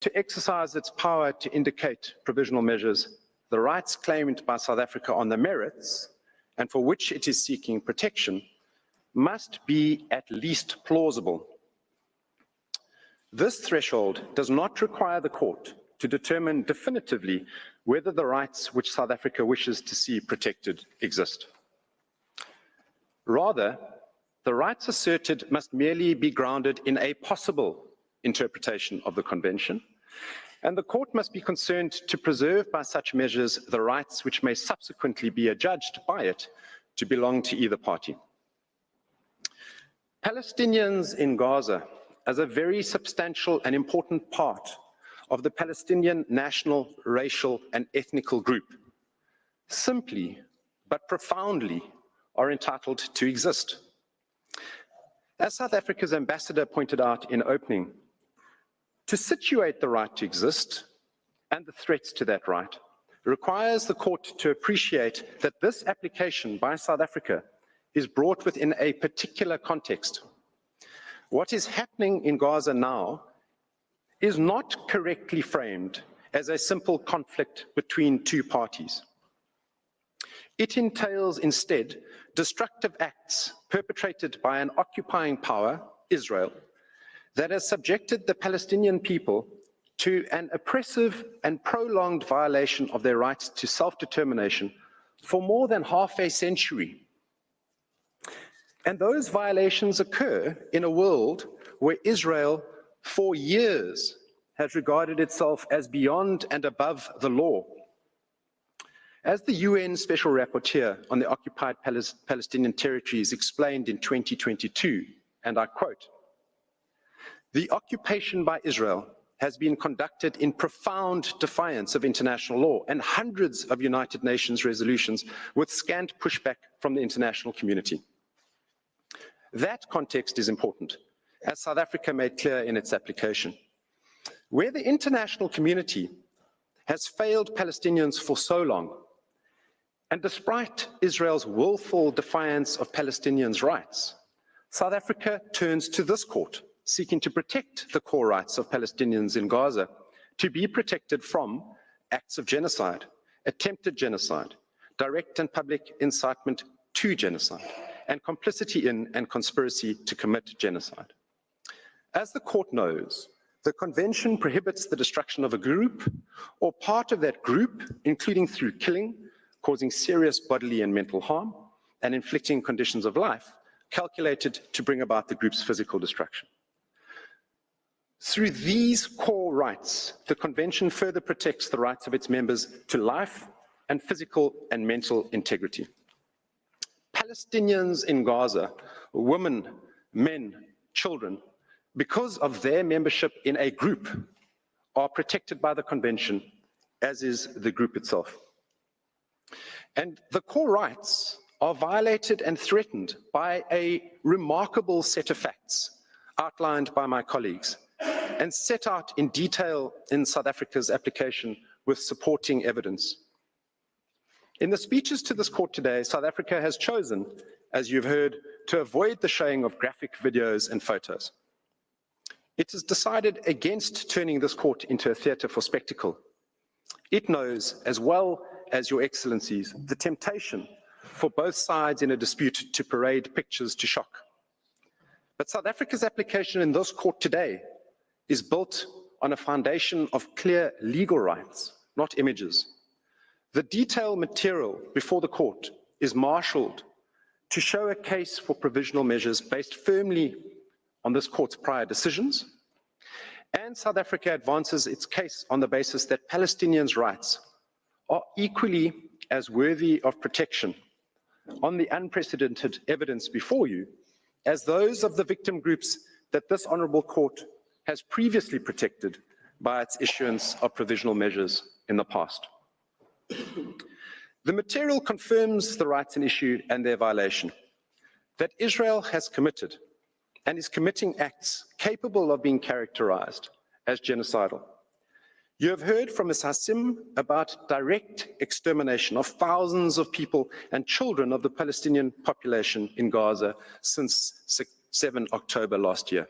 to exercise its power to indicate provisional measures, the rights claimed by South Africa on the merits, and for which it is seeking protection, must be at least plausible. This threshold does not require the court to determine definitively whether the rights which South Africa wishes to see protected exist. Rather, the rights asserted must merely be grounded in a possible interpretation of the Convention, and the court must be concerned to preserve by such measures the rights which may subsequently be adjudged by it to belong to either party. Palestinians in Gaza, as a very substantial and important part of the Palestinian national, racial, and ethnical group, simply but profoundly are entitled to exist. As South Africa's ambassador pointed out in opening, to situate the right to exist and the threats to that right requires the court to appreciate that this application by South Africa is brought within a particular context. What is happening in Gaza now is not correctly framed as a simple conflict between two parties. It entails instead destructive acts perpetrated by an occupying power, Israel, that has subjected the Palestinian people to an oppressive and prolonged violation of their right to self-determination for more than half a century. And those violations occur in a world where Israel, for years, has regarded itself as beyond and above the law. As the UN Special Rapporteur on the occupied Palestinian territories explained in 2022, and I quote, "The occupation by Israel has been conducted in profound defiance of international law and hundreds of United Nations resolutions with scant pushback from the international community." That context is important, as South Africa made clear in its application. Where the international community has failed Palestinians for so long, and despite Israel's willful defiance of Palestinians' rights, South Africa turns to this court, seeking to protect the core rights of Palestinians in Gaza, to be protected from acts of genocide, attempted genocide, direct and public incitement to genocide, and complicity in and conspiracy to commit genocide. As the court knows, the Convention prohibits the destruction of a group or part of that group, including through killing, causing serious bodily and mental harm, and inflicting conditions of life calculated to bring about the group's physical destruction. Through these core rights, the Convention further protects the rights of its members to life and physical and mental integrity. Palestinians in Gaza, women, men, children, because of their membership in a group, are protected by the Convention, as is the group itself. And the core rights are violated and threatened by a remarkable set of facts outlined by my colleagues and set out in detail in South Africa's application with supporting evidence. In the speeches to this court today, South Africa has chosen, as you've heard, to avoid the showing of graphic videos and photos. It has decided against turning this court into a theatre for spectacle. It knows, as well as your excellencies, the temptation for both sides in a dispute to parade pictures to shock. But South Africa's application in this court today is built on a foundation of clear legal rights, not images. The detailed material before the court is marshaled to show a case for provisional measures based firmly on this court's prior decisions, and South Africa advances its case on the basis that Palestinians' rights are equally as worthy of protection on the unprecedented evidence before you as those of the victim groups that this honourable court has previously protected by its issuance of provisional measures in the past. The material confirms the rights in issue and their violation, that Israel has committed and is committing acts capable of being characterized as genocidal. You have heard from Ms. Hassim about direct extermination of thousands of people and children of the Palestinian population in Gaza since 7 October last year.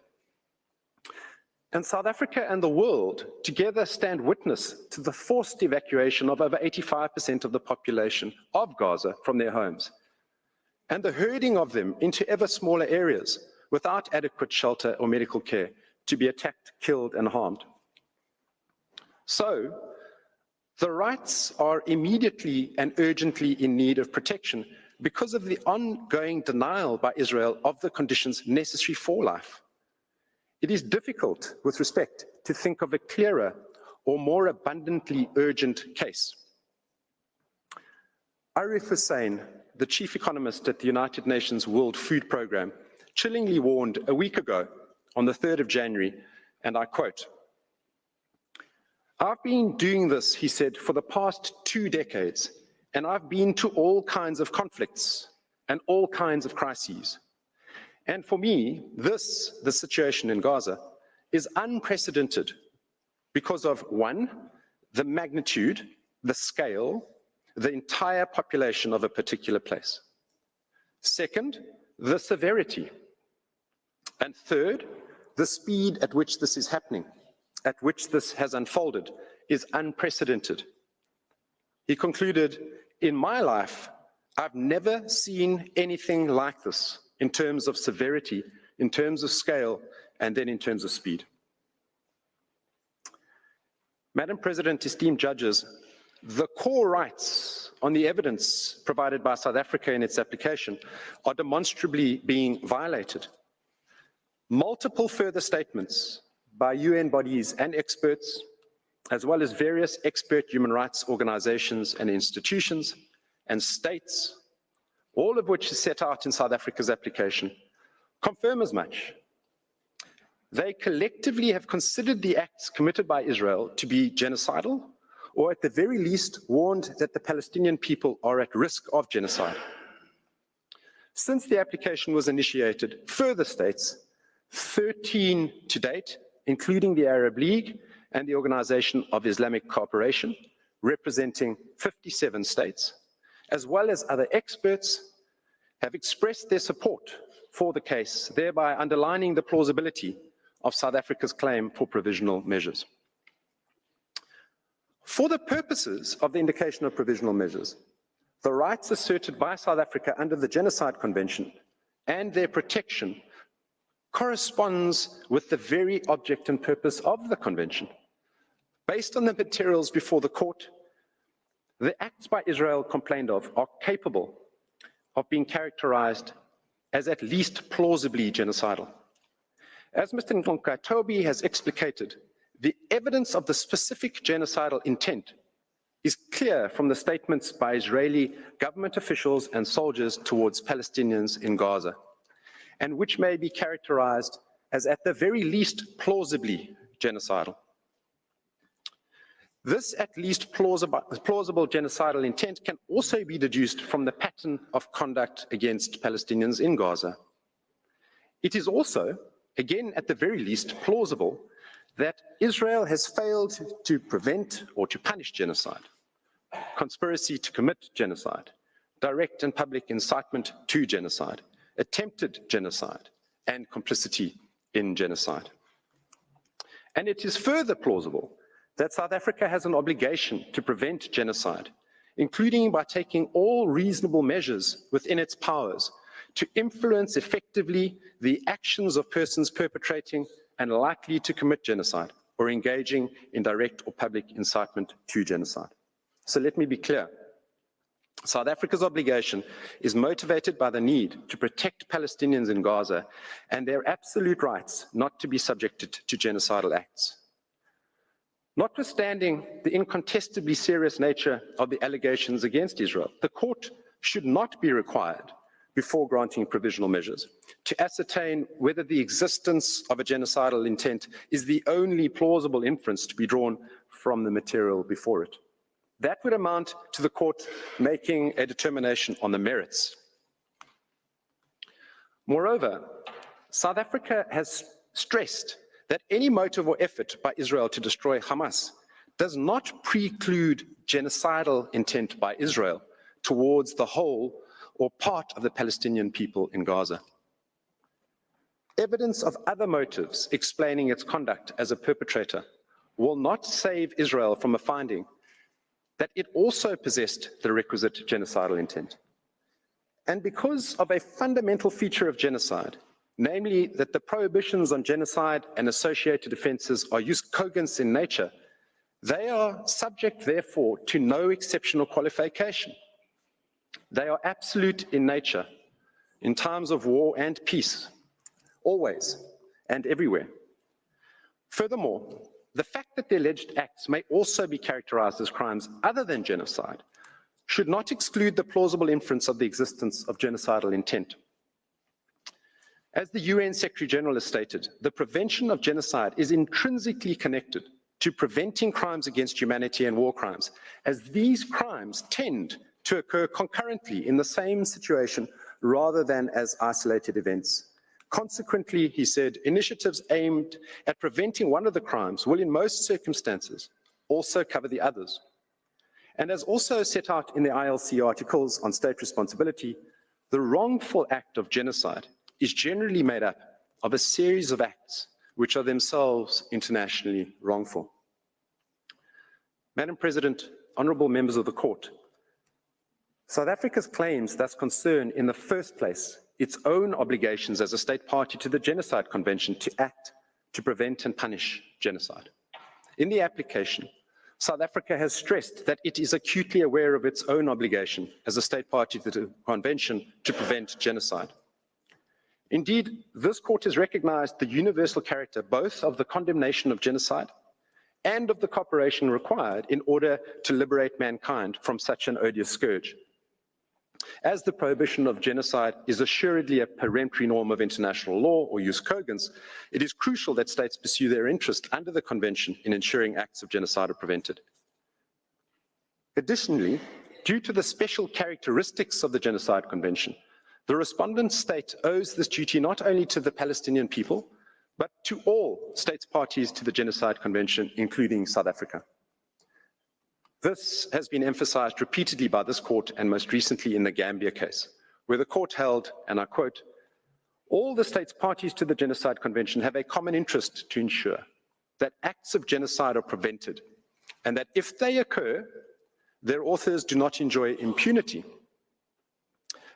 And South Africa and the world together stand witness to the forced evacuation of over 85% of the population of Gaza from their homes, and the herding of them into ever smaller areas without adequate shelter or medical care to be attacked, killed, and harmed. So, the rights are immediately and urgently in need of protection because of the ongoing denial by Israel of the conditions necessary for life. It is difficult, with respect, to think of a clearer or more abundantly urgent case. Arif Hussain, the chief economist at the United Nations World Food Programme, chillingly warned a week ago, on the 3rd of January, and I quote, "I've been doing this," he said, "for the past 2 decades, and I've been to all kinds of conflicts and all kinds of crises. And for me, the situation in Gaza, is unprecedented because of, 1, the magnitude, the scale, the entire population of a particular place. 2nd, the severity. And 3rd, the speed at which this is happening, at which this has unfolded, is unprecedented." He concluded, "In my life, I've never seen anything like this in terms of severity, in terms of scale, and then in terms of speed." Madam President, esteemed judges, the core rights on the evidence provided by South Africa in its application are demonstrably being violated. Multiple further statements by UN bodies and experts, as well as various expert human rights organizations and institutions and states, all of which is set out in South Africa's application, confirm as much. They collectively have considered the acts committed by Israel to be genocidal, or at the very least warned that the Palestinian people are at risk of genocide. Since the application was initiated, further states, 13 to date, including the Arab League and the Organization of Islamic Cooperation, representing 57 states, as well as other experts, have expressed their support for the case, thereby underlining the plausibility of South Africa's claim for provisional measures. For the purposes of the indication of provisional measures, the rights asserted by South Africa under the Genocide Convention and their protection corresponds with the very object and purpose of the Convention. Based on the materials before the court, the acts by Israel complained of are capable of being characterized as at least plausibly genocidal. As Mr. Nkatobi has explicated, the evidence of the specific genocidal intent is clear from the statements by Israeli government officials and soldiers towards Palestinians in Gaza, and which may be characterized as at the very least plausibly genocidal. This at least plausible genocidal intent can also be deduced from the pattern of conduct against Palestinians in Gaza. It is also, again at the very least, plausible that Israel has failed to prevent or to punish genocide, conspiracy to commit genocide, direct and public incitement to genocide, attempted genocide, and complicity in genocide. And it is further plausible that South Africa has an obligation to prevent genocide, including by taking all reasonable measures within its powers to influence effectively the actions of persons perpetrating and likely to commit genocide or engaging in direct or public incitement to genocide. So let me be clear. South Africa's obligation is motivated by the need to protect Palestinians in Gaza and their absolute rights not to be subjected to genocidal acts. Notwithstanding the incontestably serious nature of the allegations against Israel, the court should not be required, before granting provisional measures, to ascertain whether the existence of a genocidal intent is the only plausible inference to be drawn from the material before it. That would amount to the court making a determination on the merits. Moreover, South Africa has stressed that any motive or effort by Israel to destroy Hamas does not preclude genocidal intent by Israel towards the whole or part of the Palestinian people in Gaza. Evidence of other motives explaining its conduct as a perpetrator will not save Israel from a finding that it also possessed the requisite genocidal intent. And because of a fundamental feature of genocide, namely that the prohibitions on genocide and associated offences are jus cogens in nature, they are subject, therefore, to no exceptional qualification. They are absolute in nature, in times of war and peace, always and everywhere. Furthermore, the fact that the alleged acts may also be characterized as crimes other than genocide should not exclude the plausible inference of the existence of genocidal intent. As the UN Secretary General has stated, the prevention of genocide is intrinsically connected to preventing crimes against humanity and war crimes, as these crimes tend to occur concurrently in the same situation rather than as isolated events. Consequently, he said, initiatives aimed at preventing one of the crimes will in most circumstances also cover the others. And as also set out in the ILC articles on state responsibility, the wrongful act of genocide is generally made up of a series of acts which are themselves internationally wrongful. Madam President, honourable members of the court, South Africa's claims thus concern in the first place its own obligations as a state party to the Genocide Convention to act to prevent and punish genocide. In the application, South Africa has stressed that it is acutely aware of its own obligation as a state party to the Convention to prevent genocide. Indeed, this court has recognized the universal character both of the condemnation of genocide and of the cooperation required in order to liberate mankind from such an odious scourge. As the prohibition of genocide is assuredly a peremptory norm of international law, or jus cogens, it is crucial that states pursue their interest under the Convention in ensuring acts of genocide are prevented. Additionally, due to the special characteristics of the Genocide Convention, the respondent state owes this duty not only to the Palestinian people, but to all states parties to the Genocide Convention, including South Africa. This has been emphasized repeatedly by this court and most recently in the Gambia case, where the court held, and I quote, all the states parties to the Genocide Convention have a common interest to ensure that acts of genocide are prevented, and that if they occur, their authors do not enjoy impunity.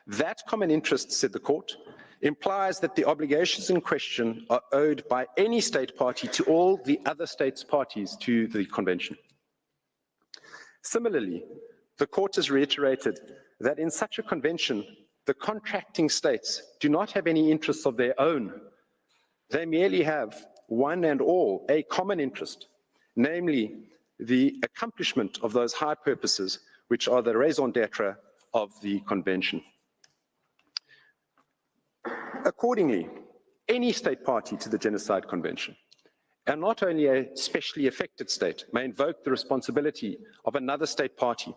That common interest, said the court, implies that the obligations in question are owed by any state party to all the other states parties to the Convention. Similarly, the court has reiterated that in such a convention, the contracting states do not have any interests of their own. They merely have, one and all, a common interest, namely the accomplishment of those high purposes which are the raison d'etre of the convention. Accordingly, any state party to the Genocide Convention, and not only a specially affected state, may invoke the responsibility of another state party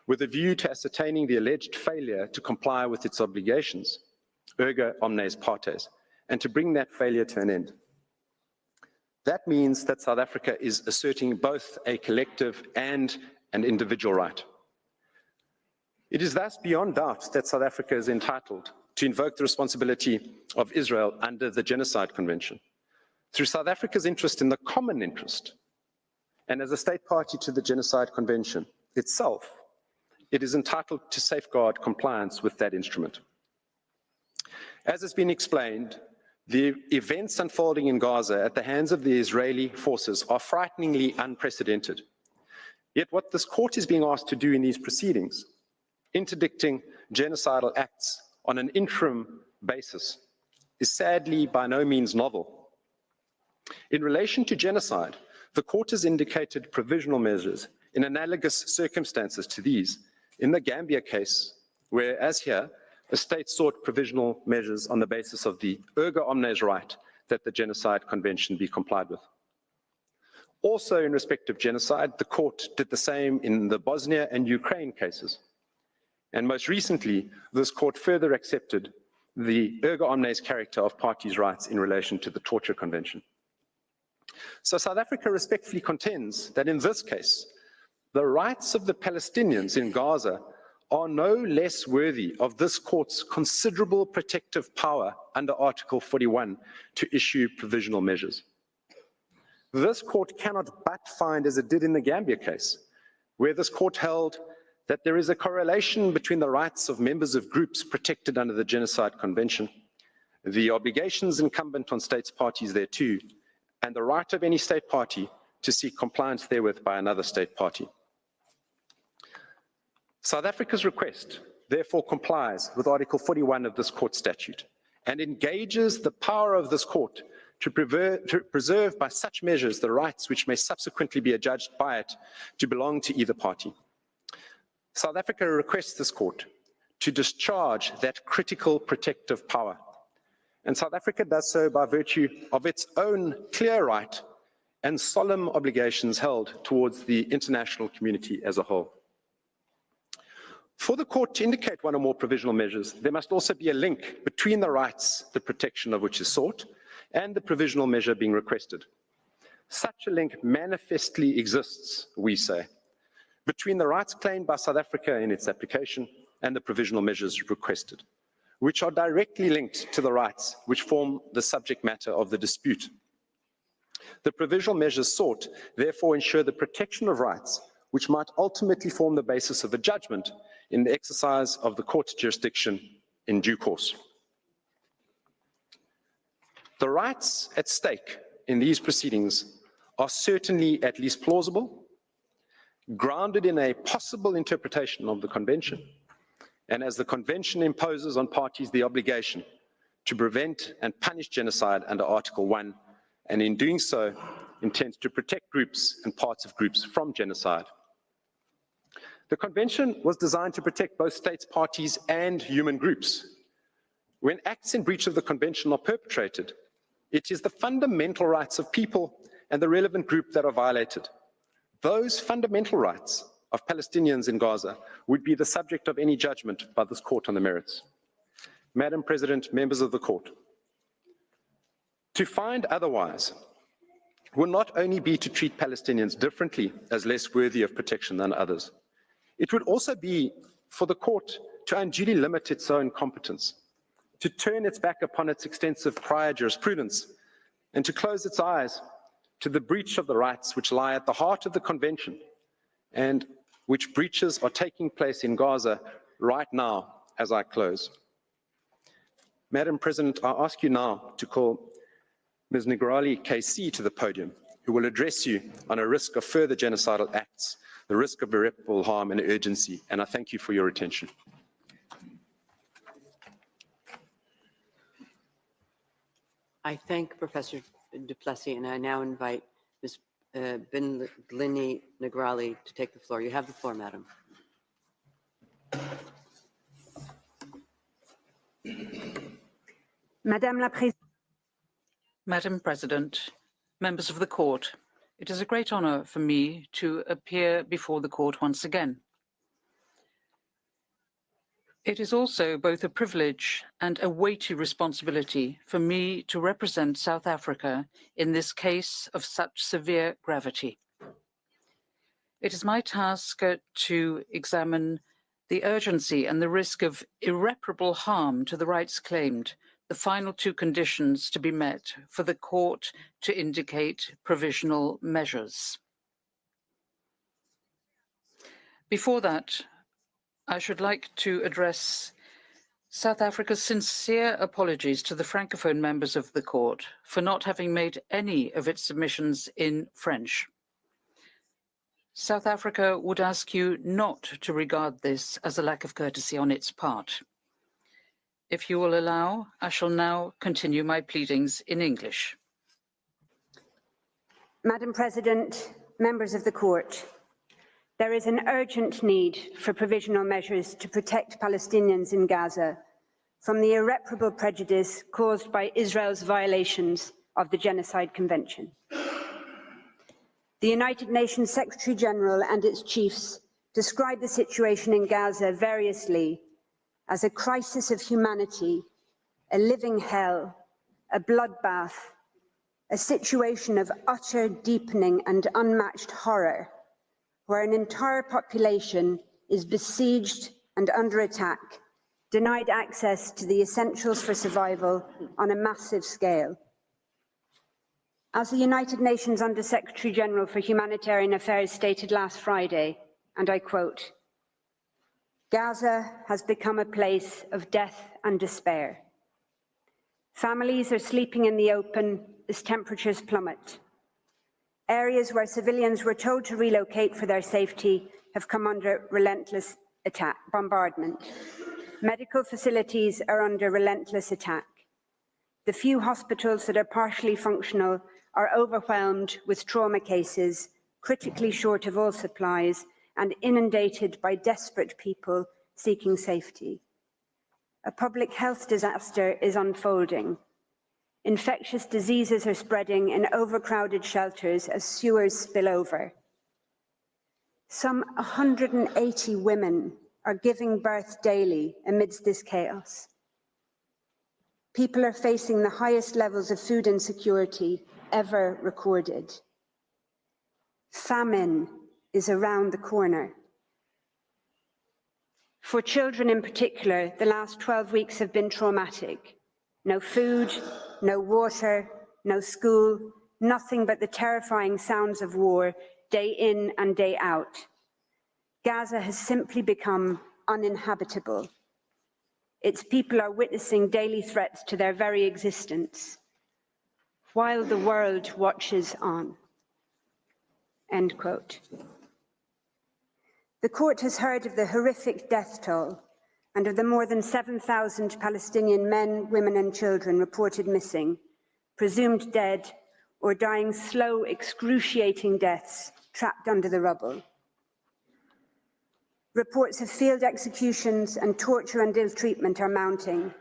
with a view to ascertaining the alleged failure to comply with its obligations, erga omnes partes, and to bring that failure to an end. That means that South Africa is asserting both a collective and an individual right. It is thus beyond doubt that South Africa is entitled to invoke the responsibility of Israel under the Genocide Convention. Through South Africa's interest in the common interest, and as a state party to the Genocide Convention itself, it is entitled to safeguard compliance with that instrument. As has been explained, the events unfolding in Gaza at the hands of the Israeli forces are frighteningly unprecedented. Yet what this court is being asked to do in these proceedings, interdicting genocidal acts on an interim basis, is sadly by no means novel. In relation to genocide, the court has indicated provisional measures in analogous circumstances to these in the Gambia case, where, as here, the state sought provisional measures on the basis of the erga omnes right that the Genocide Convention be complied with. Also, in respect of genocide, the court did the same in the Bosnia and Ukraine cases. And most recently, this court further accepted the erga omnes character of parties' rights in relation to the Torture Convention. So South Africa respectfully contends that in this case, the rights of the Palestinians in Gaza are no less worthy of this court's considerable protective power under Article 41 to issue provisional measures. This court cannot but find, as it did in the Gambia case, where this court held that there is a correlation between the rights of members of groups protected under the Genocide Convention, the obligations incumbent on states parties thereto, and the right of any state party to seek compliance therewith by another state party. South Africa's request therefore complies with Article 41 of this court statute and engages the power of this court to preserve by such measures the rights which may subsequently be adjudged by it to belong to either party. South Africa requests this court to discharge that critical protective power, and South Africa does so by virtue of its own clear right and solemn obligations held towards the international community as a whole. For the court to indicate one or more provisional measures, there must also be a link between the rights, the protection of which is sought, and the provisional measure being requested. Such a link manifestly exists, we say, between the rights claimed by South Africa in its application and the provisional measures requested, which are directly linked to the rights which form the subject matter of the dispute. The provisional measures sought therefore ensure the protection of rights which might ultimately form the basis of a judgment in the exercise of the court's jurisdiction in due course. The rights at stake in these proceedings are certainly at least plausible, grounded in a possible interpretation of the Convention, and as the Convention imposes on parties the obligation to prevent and punish genocide under Article 1, and in doing so intends to protect groups and parts of groups from genocide. The Convention was designed to protect both states, parties, and human groups. When acts in breach of the Convention are perpetrated, it is the fundamental rights of people and the relevant group that are violated. Those fundamental rights of Palestinians in Gaza would be the subject of any judgment by this court on the merits. Madam President, members of the court, to find otherwise will not only be to treat Palestinians differently as less worthy of protection than others, it would also be for the court to unduly limit its own competence, to turn its back upon its extensive prior jurisprudence, and to close its eyes to the breach of the rights which lie at the heart of the Convention and which breaches are taking place in Gaza right now as I close. Madam President, I ask you now to call Ms. Negrali KC to the podium, who will address you on a risk of further genocidal acts, the risk of irreparable harm and urgency, and I thank you for your attention. I thank Professor du Plessis, and I now invite Ms. Binglini Negrali to take the floor. You have the floor, Madam. Madam President, members of the court, it is a great honor for me to appear before the court once again. It is also both a privilege and a weighty responsibility for me to represent South Africa in this case of such severe gravity. It is my task to examine the urgency and the risk of irreparable harm to the rights claimed, the final two conditions to be met for the court to indicate provisional measures. Before that, I should like to address South Africa's sincere apologies to the Francophone members of the court for not having made any of its submissions in French. South Africa would ask you not to regard this as a lack of courtesy on its part. If you will allow, I shall now continue my pleadings in English. Madam President, members of the court, there is an urgent need for provisional measures to protect Palestinians in Gaza from the irreparable prejudice caused by Israel's violations of the Genocide Convention. The United Nations Secretary General and its chiefs describe the situation in Gaza variously as a crisis of humanity, a living hell, a bloodbath, a situation of utter deepening and unmatched horror, where an entire population is besieged and under attack, denied access to the essentials for survival on a massive scale. As the United Nations Under-Secretary General for Humanitarian Affairs stated last Friday, and I quote, "Gaza has become a place of death and despair. Families are sleeping in the open as temperatures plummet. Areas where civilians were told to relocate for their safety have come under relentless bombardment. Medical facilities are under relentless attack. The few hospitals that are partially functional are overwhelmed with trauma cases, critically short of all supplies, and inundated by desperate people seeking safety. A public health disaster is unfolding. Infectious diseases are spreading in overcrowded shelters as sewers spill over. Some 180 women are giving birth daily amidst this chaos. People are facing the highest levels of food insecurity ever recorded. Famine is around the corner. For children in particular, the last 12 weeks have been traumatic. No food, no water, no school, nothing but the terrifying sounds of war day in and day out. Gaza has simply become uninhabitable. Its people are witnessing daily threats to their very existence, while the world watches on." End quote. The court has heard of the horrific death toll and of the more than 7,000 Palestinian men, women and children reported missing, presumed dead, or dying slow, excruciating deaths trapped under the rubble. Reports of field executions and torture and ill-treatment are mounting,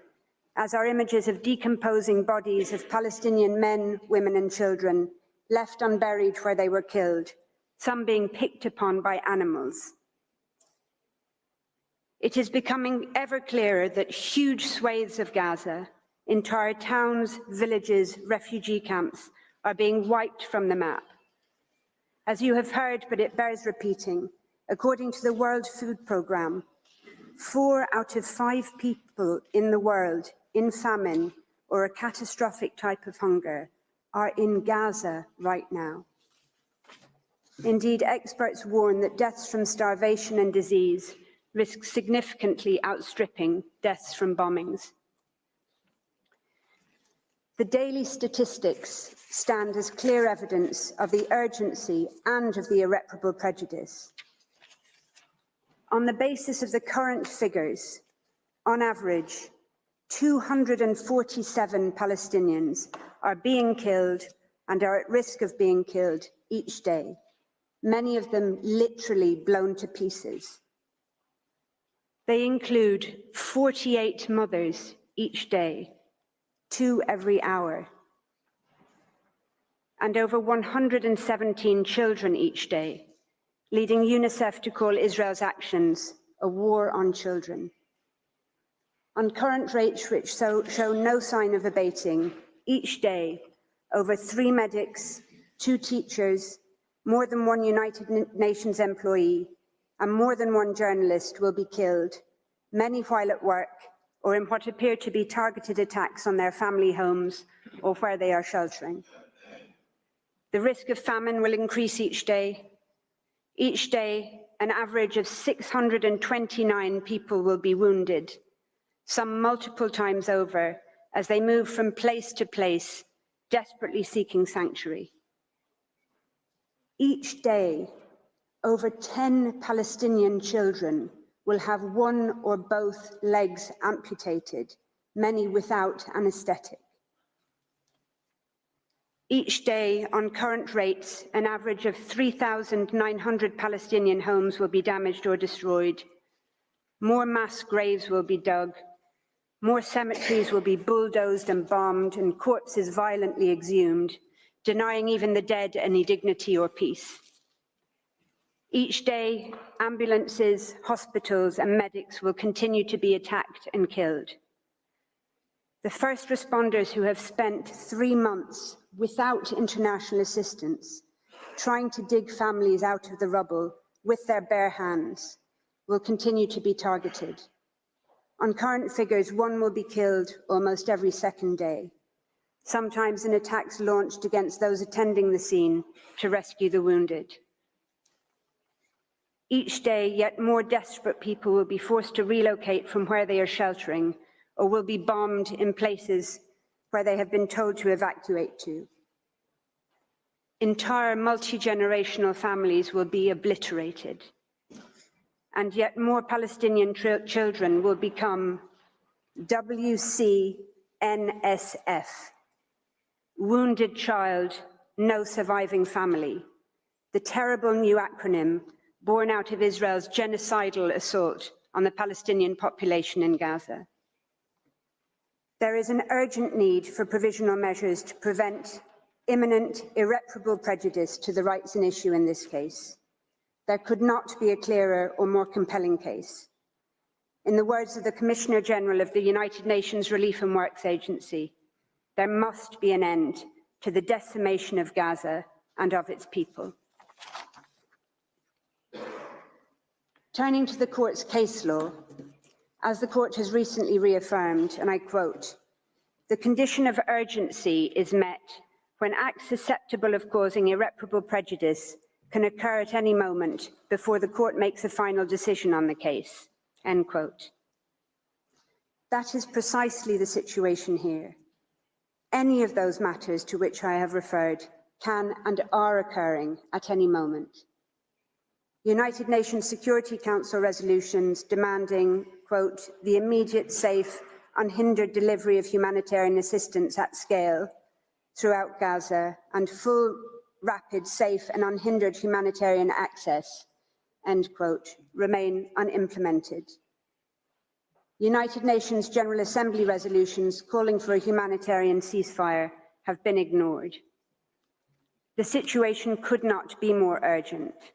as are images of decomposing bodies of Palestinian men, women and children left unburied where they were killed, some being picked upon by animals. It is becoming ever clearer that huge swathes of Gaza, entire towns, villages, refugee camps, are being wiped from the map. As you have heard, but it bears repeating, according to the World Food Programme, 4 out of 5 people in the world in famine or a catastrophic type of hunger are in Gaza right now. Indeed, experts warn that deaths from starvation and disease risk significantly outstripping deaths from bombings. The daily statistics stand as clear evidence of the urgency and of the irreparable prejudice. On the basis of the current figures, on average, 247 Palestinians are being killed and are at risk of being killed each day, many of them literally blown to pieces. They include 48 mothers each day, 2 every hour, and over 117 children each day, leading UNICEF to call Israel's actions a war on children. On current rates which show no sign of abating, each day, over 3 medics, 2 teachers, more than 1 United Nations employee, and more than 1 journalist will be killed, many while at work, or in what appear to be targeted attacks on their family homes or where they are sheltering. The risk of famine will increase each day. Each day, an average of 629 people will be wounded, some multiple times over, as they move from place to place, desperately seeking sanctuary. Each day, over 10 Palestinian children will have 1 or both legs amputated, many without anesthetic. Each day, on current rates, an average of 3,900 Palestinian homes will be damaged or destroyed. More mass graves will be dug. More cemeteries will be bulldozed and bombed and corpses violently exhumed, denying even the dead any dignity or peace. Each day, ambulances, hospitals and medics will continue to be attacked and killed. The first responders who have spent 3 months without international assistance, trying to dig families out of the rubble with their bare hands, will continue to be targeted. On current figures, one will be killed almost every second day, sometimes in attacks launched against those attending the scene to rescue the wounded. Each day, yet more desperate people will be forced to relocate from where they are sheltering, or will be bombed in places where they have been told to evacuate to. Entire multi-generational families will be obliterated, and yet more Palestinian children will become WCNSF, Wounded Child, No Surviving Family, the terrible new acronym born out of Israel's genocidal assault on the Palestinian population in Gaza. There is an urgent need for provisional measures to prevent imminent, irreparable prejudice to the rights in issue in this case. There could not be a clearer or more compelling case. In the words of the Commissioner General of the United Nations Relief and Works Agency, there must be an end to the decimation of Gaza and of its people. Turning to the court's case law, as the court has recently reaffirmed, and I quote, "The condition of urgency is met when acts susceptible of causing irreparable prejudice can occur at any moment before the court makes a final decision on the case," end quote. That is precisely the situation here. Any of those matters to which I have referred can and are occurring at any moment. United Nations Security Council resolutions demanding, quote, "the immediate, safe, unhindered delivery of humanitarian assistance at scale throughout Gaza and full, rapid, safe and unhindered humanitarian access," end quote, remain unimplemented. United Nations General Assembly resolutions calling for a humanitarian ceasefire have been ignored. The situation could not be more urgent.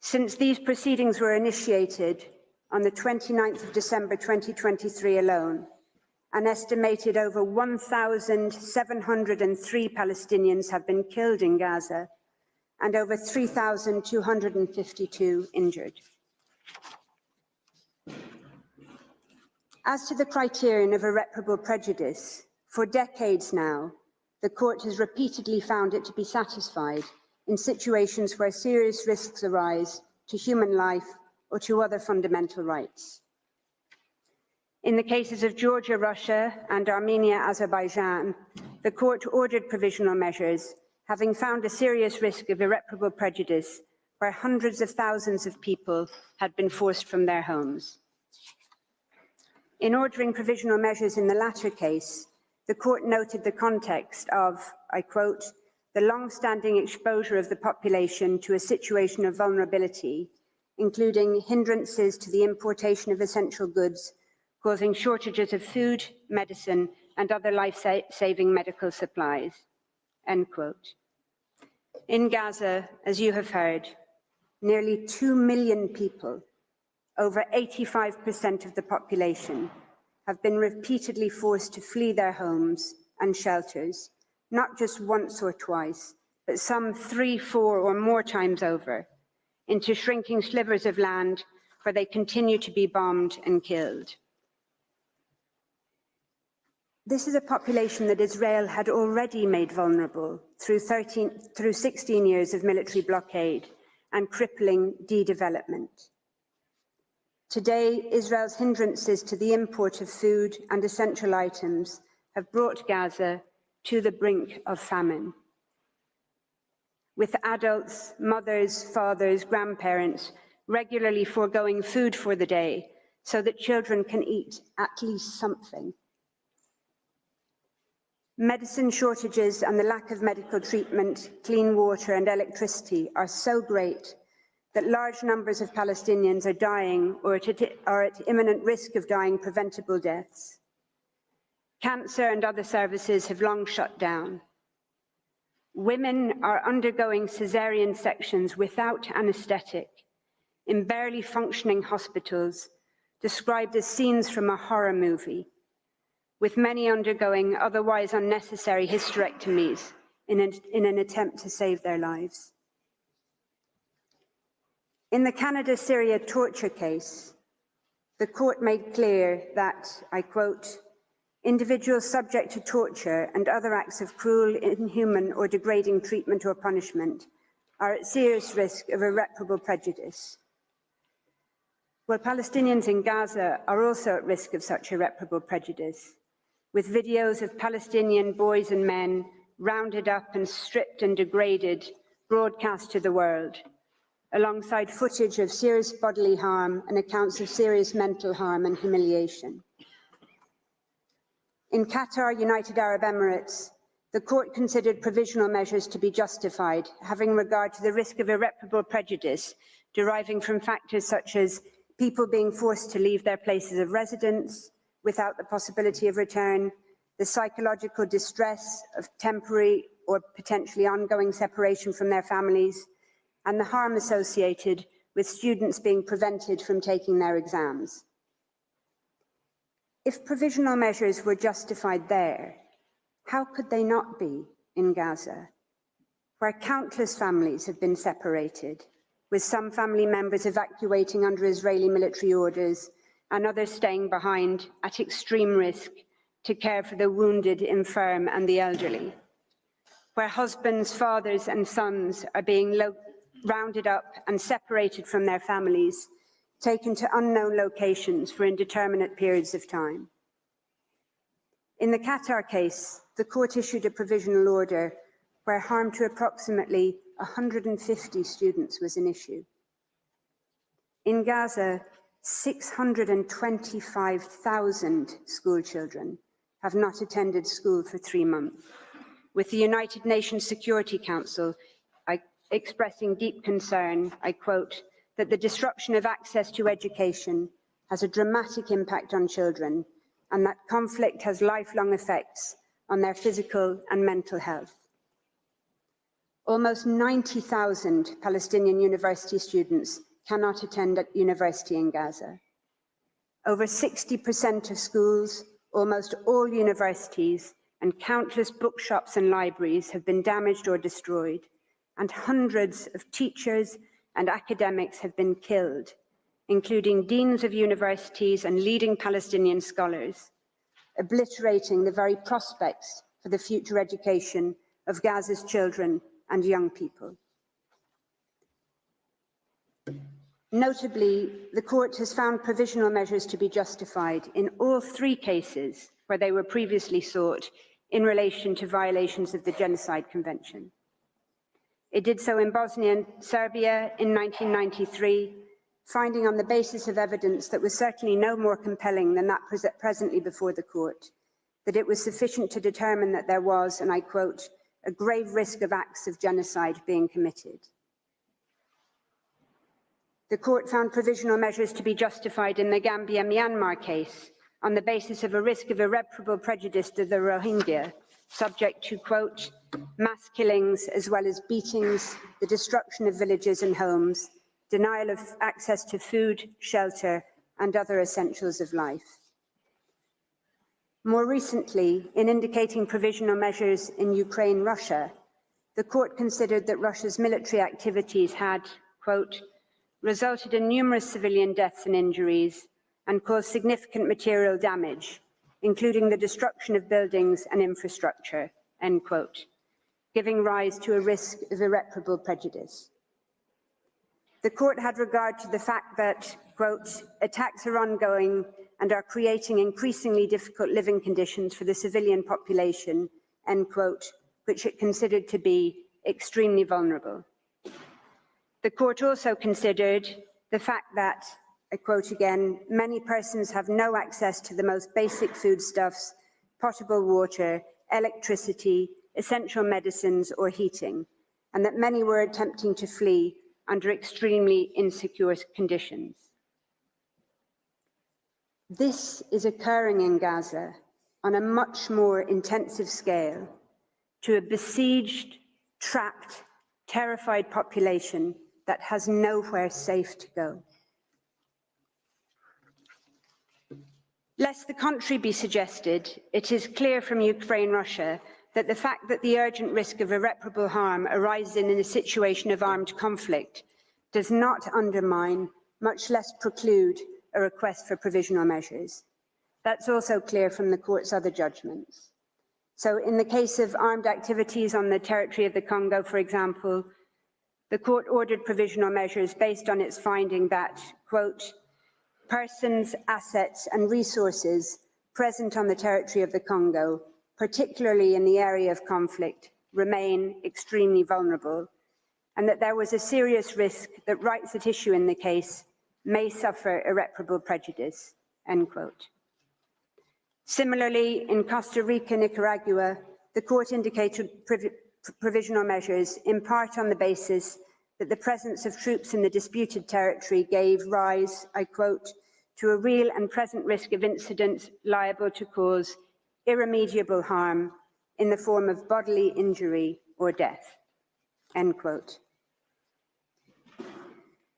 Since these proceedings were initiated on the 29th of December 2023 alone, an estimated over 1,703 Palestinians have been killed in Gaza and over 3,252 injured. As to the criterion of irreparable prejudice, for decades now, the court has repeatedly found it to be satisfied in situations where serious risks arise to human life or to other fundamental rights. In the cases of Georgia, Russia, and Armenia, Azerbaijan, the court ordered provisional measures, having found a serious risk of irreparable prejudice where hundreds of thousands of people had been forced from their homes. In ordering provisional measures in the latter case, the court noted the context of, I quote, "the long-standing exposure of the population to a situation of vulnerability, including hindrances to the importation of essential goods, causing shortages of food, medicine, and other life-saving medical supplies," end quote. In Gaza, as you have heard, nearly 2 million people, over 85% of the population, have been repeatedly forced to flee their homes and shelters, not just once or twice, but some 3, 4, or more times over, into shrinking slivers of land where they continue to be bombed and killed. This is a population that Israel had already made vulnerable through 16 years of military blockade and crippling de-development. Today, Israel's hindrances to the import of food and essential items have brought Gaza to the brink of famine, with adults, mothers, fathers, grandparents regularly foregoing food for the day so that children can eat at least something. Medicine shortages and the lack of medical treatment, clean water and electricity are so great that large numbers of Palestinians are dying or are at imminent risk of dying preventable deaths. Cancer and other services have long shut down. Women are undergoing cesarean sections without anesthetic in barely functioning hospitals, described as scenes from a horror movie, with many undergoing otherwise unnecessary hysterectomies in an attempt to save their lives. In the Canada-Syria torture case, the court made clear that, I quote, individuals subject to torture and other acts of cruel, inhuman or degrading treatment or punishment are at serious risk of irreparable prejudice. Well, Palestinians in Gaza are also at risk of such irreparable prejudice, with videos of Palestinian boys and men rounded up and stripped and degraded broadcast to the world, alongside footage of serious bodily harm and accounts of serious mental harm and humiliation. In Qatar, United Arab Emirates, the court considered provisional measures to be justified, having regard to the risk of irreparable prejudice deriving from factors such as people being forced to leave their places of residence without the possibility of return, the psychological distress of temporary or potentially ongoing separation from their families, and the harm associated with students being prevented from taking their exams. If provisional measures were justified there, how could they not be in Gaza, where countless families have been separated, with some family members evacuating under Israeli military orders and others staying behind at extreme risk to care for the wounded, infirm, and the elderly, where husbands, fathers, and sons are being rounded up and separated from their families, taken to unknown locations for indeterminate periods of time. In the Qatar case, the court issued a provisional order where harm to approximately 150 students was an issue. In Gaza, 625,000 school children have not attended school for 3 months, with the United Nations Security Council expressing deep concern, I quote, that the disruption of access to education has a dramatic impact on children and that conflict has lifelong effects on their physical and mental health. Almost 90,000 Palestinian university students cannot attend at university in Gaza. Over 60% of schools, almost all universities, and countless bookshops and libraries have been damaged or destroyed, and hundreds of teachers and academics have been killed, including deans of universities and leading Palestinian scholars, obliterating the very prospects for the future education of Gaza's children and young people. Notably, the court has found provisional measures to be justified in all 3 cases where they were previously sought in relation to violations of the Genocide Convention. It did so in Bosnia and Serbia in 1993, finding on the basis of evidence that was certainly no more compelling than that presently before the court, that it was sufficient to determine that there was, and I quote, a grave risk of acts of genocide being committed. The court found provisional measures to be justified in the Gambia-Myanmar case on the basis of a risk of irreparable prejudice to the Rohingya, subject to, quote, mass killings as well as beatings, the destruction of villages and homes, denial of access to food, shelter, and other essentials of life. More recently, in indicating provisional measures in Ukraine-Russia, the court considered that Russia's military activities had, quote, resulted in numerous civilian deaths and injuries and caused significant material damage, including the destruction of buildings and infrastructure, end quote, giving rise to a risk of irreparable prejudice. The court had regard to the fact that, quote, attacks are ongoing and are creating increasingly difficult living conditions for the civilian population, end quote, which it considered to be extremely vulnerable. The court also considered the fact that, I quote again, many persons have no access to the most basic foodstuffs, potable water, electricity, essential medicines or heating, and that many were attempting to flee under extremely insecure conditions. This is occurring in Gaza on a much more intensive scale to a besieged, trapped, terrified population that has nowhere safe to go. Lest the contrary be suggested, it is clear from Ukraine-Russia that the fact that the urgent risk of irreparable harm arises in a situation of armed conflict does not undermine, much less preclude, a request for provisional measures. That's also clear from the court's other judgments. So in the case of armed activities on the territory of the Congo, for example, the court ordered provisional measures based on its finding that, quote, persons, assets and resources present on the territory of the Congo, particularly in the area of conflict, remain extremely vulnerable, and that there was a serious risk that rights at issue in the case may suffer irreparable prejudice, end quote. Similarly, in Costa Rica, Nicaragua, the court indicated provisional measures in part on the basis that the presence of troops in the disputed territory gave rise, I quote, to a real and present risk of incidents liable to cause irremediable harm in the form of bodily injury or death, end quote.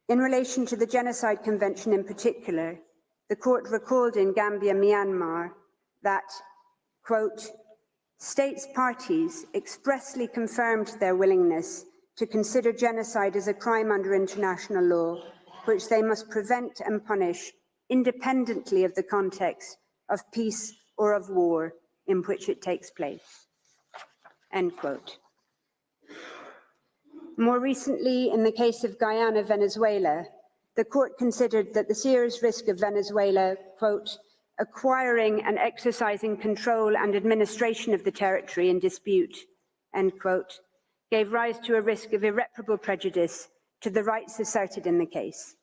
In relation to the Genocide Convention in particular, the court recalled in Gambia, Myanmar, that, quote, states parties expressly confirmed their willingness to consider genocide as a crime under international law, which they must prevent and punish independently of the context of peace or of war in which it takes place, end quote. More recently, in the case of Guyana, Venezuela, the court considered that the serious risk of Venezuela, quote, acquiring and exercising control and administration of the territory in dispute, end quote, gave rise to a risk of irreparable prejudice to the rights asserted in the case.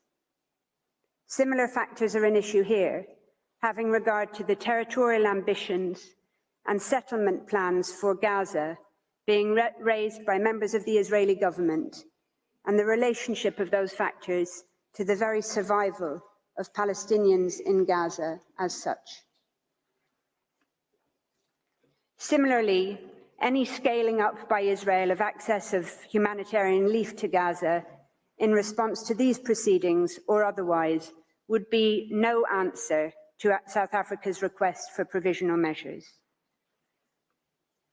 Similar factors are an issue here, having regard to the territorial ambitions and settlement plans for Gaza being raised by members of the Israeli government, and the relationship of those factors to the very survival of Palestinians in Gaza as such. Similarly, any scaling up by Israel of access of humanitarian relief to Gaza in response to these proceedings or otherwise would be no answer to South Africa's request for provisional measures.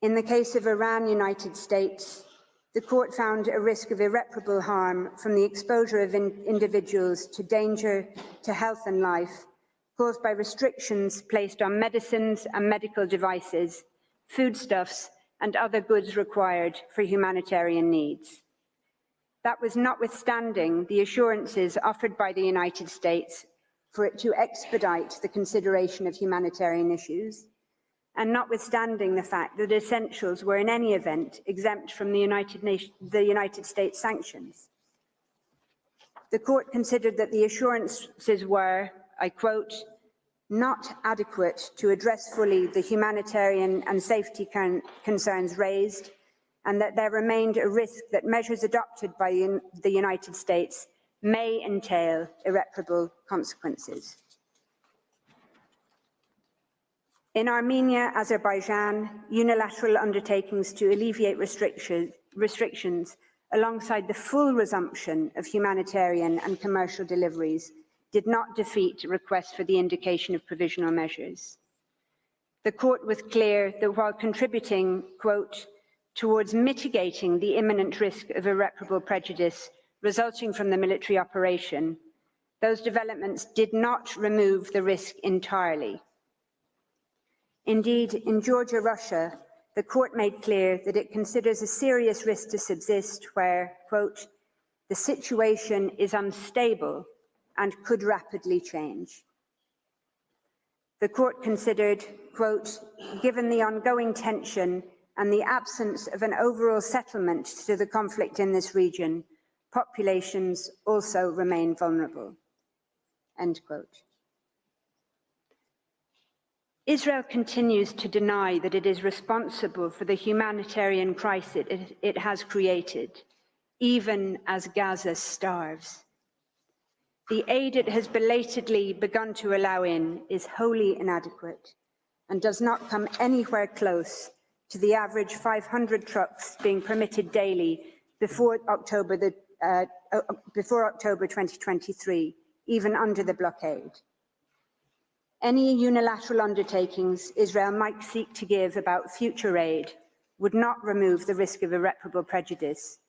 In the case of Iran, United States, the court found a risk of irreparable harm from the exposure of individuals to danger to health and life caused by restrictions placed on medicines and medical devices, foodstuffs, and other goods required for humanitarian needs. That was notwithstanding the assurances offered by the United States for it to expedite the consideration of humanitarian issues, and notwithstanding the fact that essentials were in any event exempt from the United States sanctions. The court considered that the assurances were, I quote, not adequate to address fully the humanitarian and safety concerns raised, and that there remained a risk that measures adopted by the United States may entail irreparable consequences. In Armenia, Azerbaijan, unilateral undertakings to alleviate restrictions alongside the full resumption of humanitarian and commercial deliveries did not defeat requests for the indication of provisional measures. The court was clear that while contributing, quote, towards mitigating the imminent risk of irreparable prejudice resulting from the military operation, those developments did not remove the risk entirely. Indeed, in Georgia, Russia, the court made clear that it considers a serious risk to subsist where, quote, the situation is unstable and could rapidly change. The court considered, quote, given the ongoing tension and the absence of an overall settlement to the conflict in this region, populations also remain vulnerable, end quote. Israel continues to deny that it is responsible for the humanitarian crisis it has created, even as Gaza starves. The aid it has belatedly begun to allow in is wholly inadequate and does not come anywhere close to the average 500 trucks being permitted daily before October 2023, even under the blockade. Any unilateral undertakings Israel might seek to give about future aid would not remove the risk of irreparable prejudice,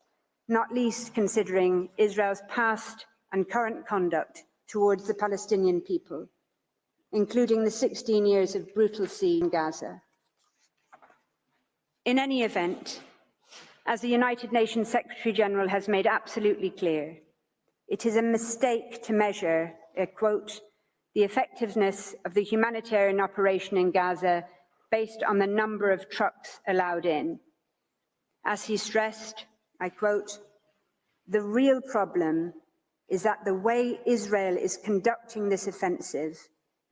not least considering Israel's past and current conduct towards the Palestinian people, including the 16 years of brutal siege in Gaza. In any event, as the United Nations Secretary-General has made absolutely clear, it is a mistake to measure, quote, the effectiveness of the humanitarian operation in Gaza based on the number of trucks allowed in. As he stressed, I quote, the real problem is that the way Israel is conducting this offensive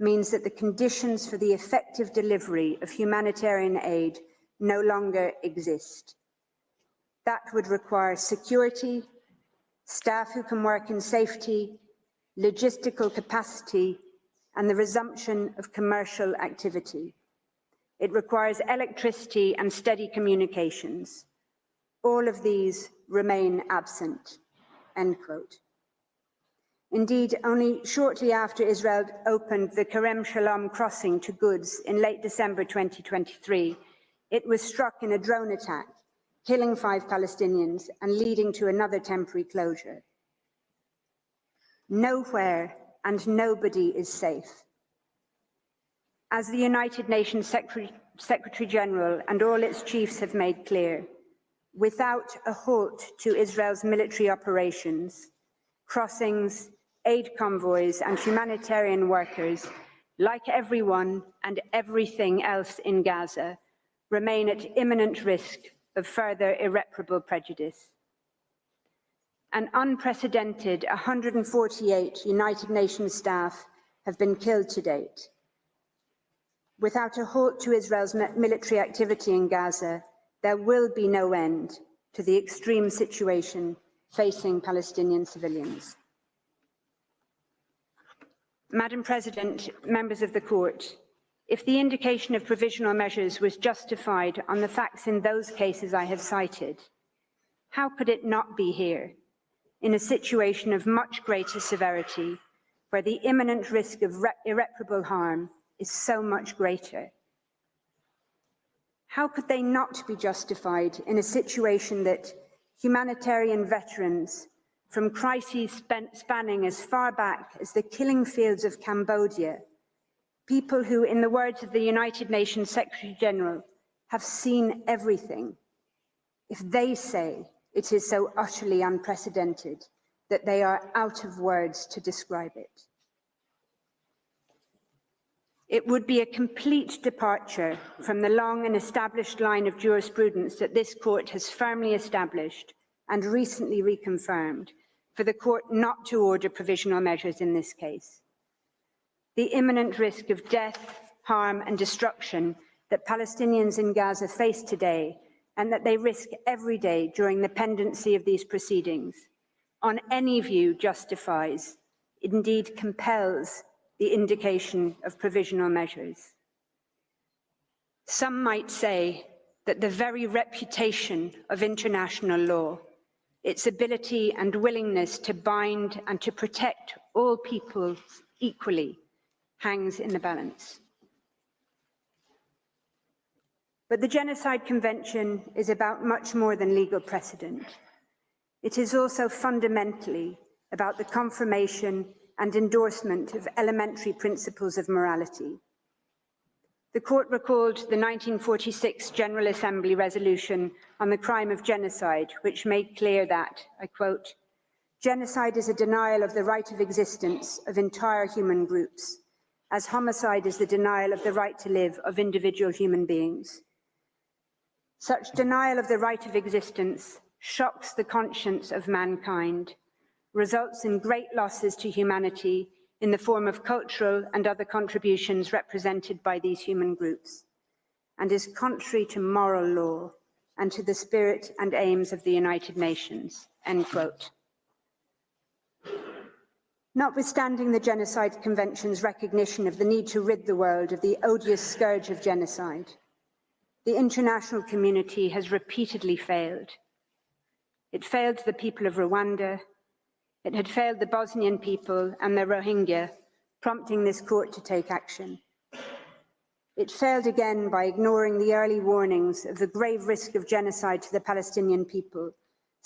means that the conditions for the effective delivery of humanitarian aid no longer exist. That would require security, staff who can work in safety, logistical capacity, and the resumption of commercial activity. It requires electricity and steady communications. All of these remain absent, end quote. Indeed, only shortly after Israel opened the Kerem Shalom crossing to goods in late December 2023, it was struck in a drone attack, killing 5 Palestinians and leading to another temporary closure. Nowhere and nobody is safe. As the United Nations Secretary-General and all its chiefs have made clear, without a halt to Israel's military operations, crossings, aid convoys and humanitarian workers, like everyone and everything else in Gaza, remain at imminent risk of further irreparable prejudice. An unprecedented 148 United Nations staff have been killed to date. Without a halt to Israel's military activity in Gaza, there will be no end to the extreme situation facing Palestinian civilians. Madam President, members of the Court, if the indication of provisional measures was justified on the facts in those cases I have cited, how could it not be here, in a situation of much greater severity, where the imminent risk of irreparable harm is so much greater? How could they not be justified in a situation that humanitarian veterans from crises spanning as far back as the killing fields of Cambodia, people who, in the words of the United Nations Secretary-General, have seen everything, if they say it is so utterly unprecedented that they are out of words to describe it? It would be a complete departure from the long and established line of jurisprudence that this court has firmly established and recently reconfirmed for the court not to order provisional measures in this case. The imminent risk of death, harm and destruction that Palestinians in Gaza face today and that they risk every day during the pendency of these proceedings, on any view justifies, indeed compels, the indication of provisional measures. Some might say that the very reputation of international law, its ability and willingness to bind and to protect all people equally, hangs in the balance. But the Genocide Convention is about much more than legal precedent. It is also fundamentally about the confirmation and endorsement of elementary principles of morality. The court recalled the 1946 General Assembly resolution on the crime of genocide, which made clear that, I quote, genocide is a denial of the right of existence of entire human groups, as homicide is the denial of the right to live of individual human beings. Such denial of the right of existence shocks the conscience of mankind, results in great losses to humanity in the form of cultural and other contributions represented by these human groups, and is contrary to moral law and to the spirit and aims of the United Nations, end quote. Notwithstanding the Genocide Convention's recognition of the need to rid the world of the odious scourge of genocide, the international community has repeatedly failed. It failed the people of Rwanda. It had failed the Bosnian people and the Rohingya, prompting this court to take action. It failed again by ignoring the early warnings of the grave risk of genocide to the Palestinian people,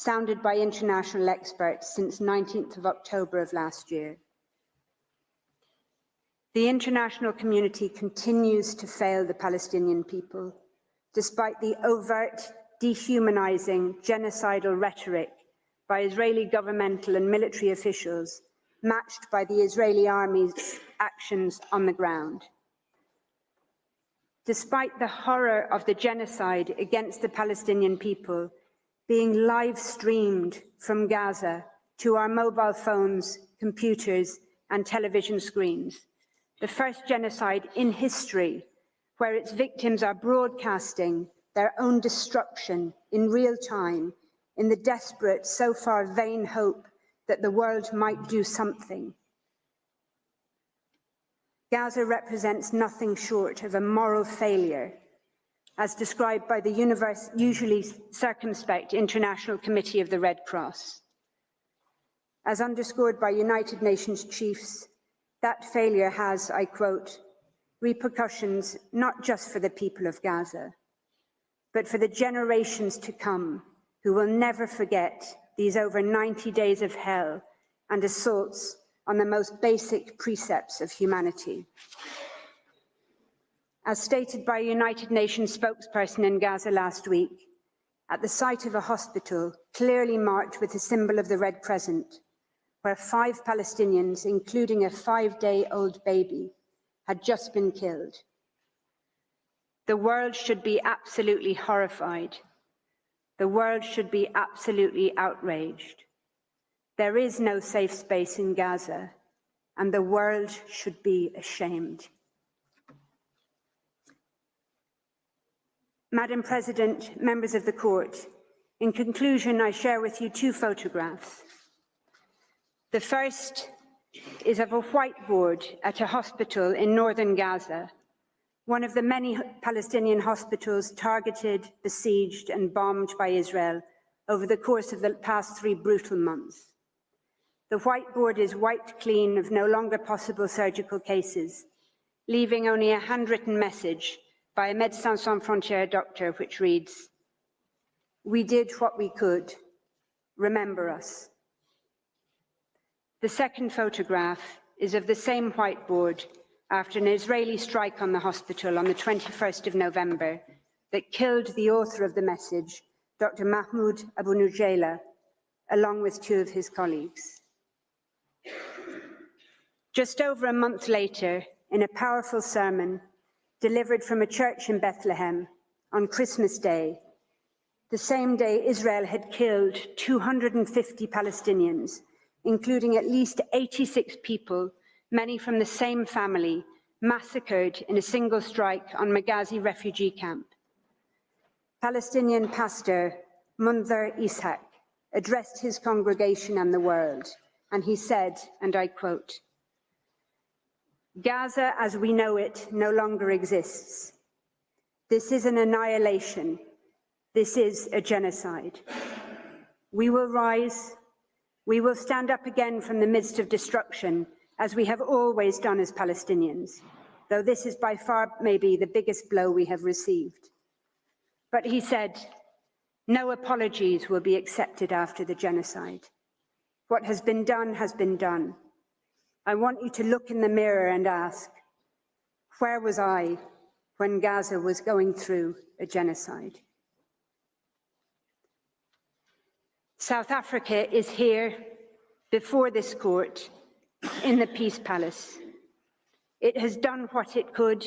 sounded by international experts since 19th of October of last year. The international community continues to fail the Palestinian people, despite the overt, dehumanizing, genocidal rhetoric by Israeli governmental and military officials, matched by the Israeli army's actions on the ground. Despite the horror of the genocide against the Palestinian people being live streamed from Gaza to our mobile phones, computers, and television screens, the first genocide in history where its victims are broadcasting their own destruction in real time in the desperate, so far vain hope that the world might do something. Gaza represents nothing short of a moral failure, as described by the usually circumspect International Committee of the Red Cross. As underscored by United Nations chiefs, that failure has, I quote, repercussions not just for the people of Gaza, but for the generations to come who will never forget these over 90 days of hell and assaults on the most basic precepts of humanity. As stated by a United Nations spokesperson in Gaza last week, at the site of a hospital clearly marked with the symbol of the Red Crescent, where 5 Palestinians, including a 5-day-old baby, had just been killed. The world should be absolutely horrified. The world should be absolutely outraged. There is no safe space in Gaza, and the world should be ashamed. Madam President, members of the court, in conclusion, I share with you 2 photographs. The first is of a whiteboard at a hospital in northern Gaza, one of the many Palestinian hospitals targeted, besieged, and bombed by Israel over the course of the past 3 brutal months. The whiteboard is wiped clean of no longer possible surgical cases, leaving only a handwritten message by a Médecins Sans Frontières doctor, which reads, "We did what we could. Remember us." The second photograph is of the same whiteboard after an Israeli strike on the hospital on the 21st of November that killed the author of the message, Dr. Mahmoud Abu Nujayla, along with 2 of his colleagues. Just over a month later, in a powerful sermon delivered from a church in Bethlehem on Christmas Day, the same day Israel had killed 250 Palestinians, including at least 86 people, many from the same family, massacred in a single strike on Maghazi refugee camp. Palestinian pastor Munzir Ishaq addressed his congregation and the world, and he said, and I quote, "Gaza as we know it no longer exists. This is an annihilation. This is a genocide. We will rise. We will stand up again from the midst of destruction, as we have always done as Palestinians, though this is by far maybe the biggest blow we have received." But he said, "No apologies will be accepted after the genocide. What has been done has been done. I want you to look in the mirror and ask, where was I when Gaza was going through a genocide?" South Africa is here before this court in the Peace Palace. It has done what it could.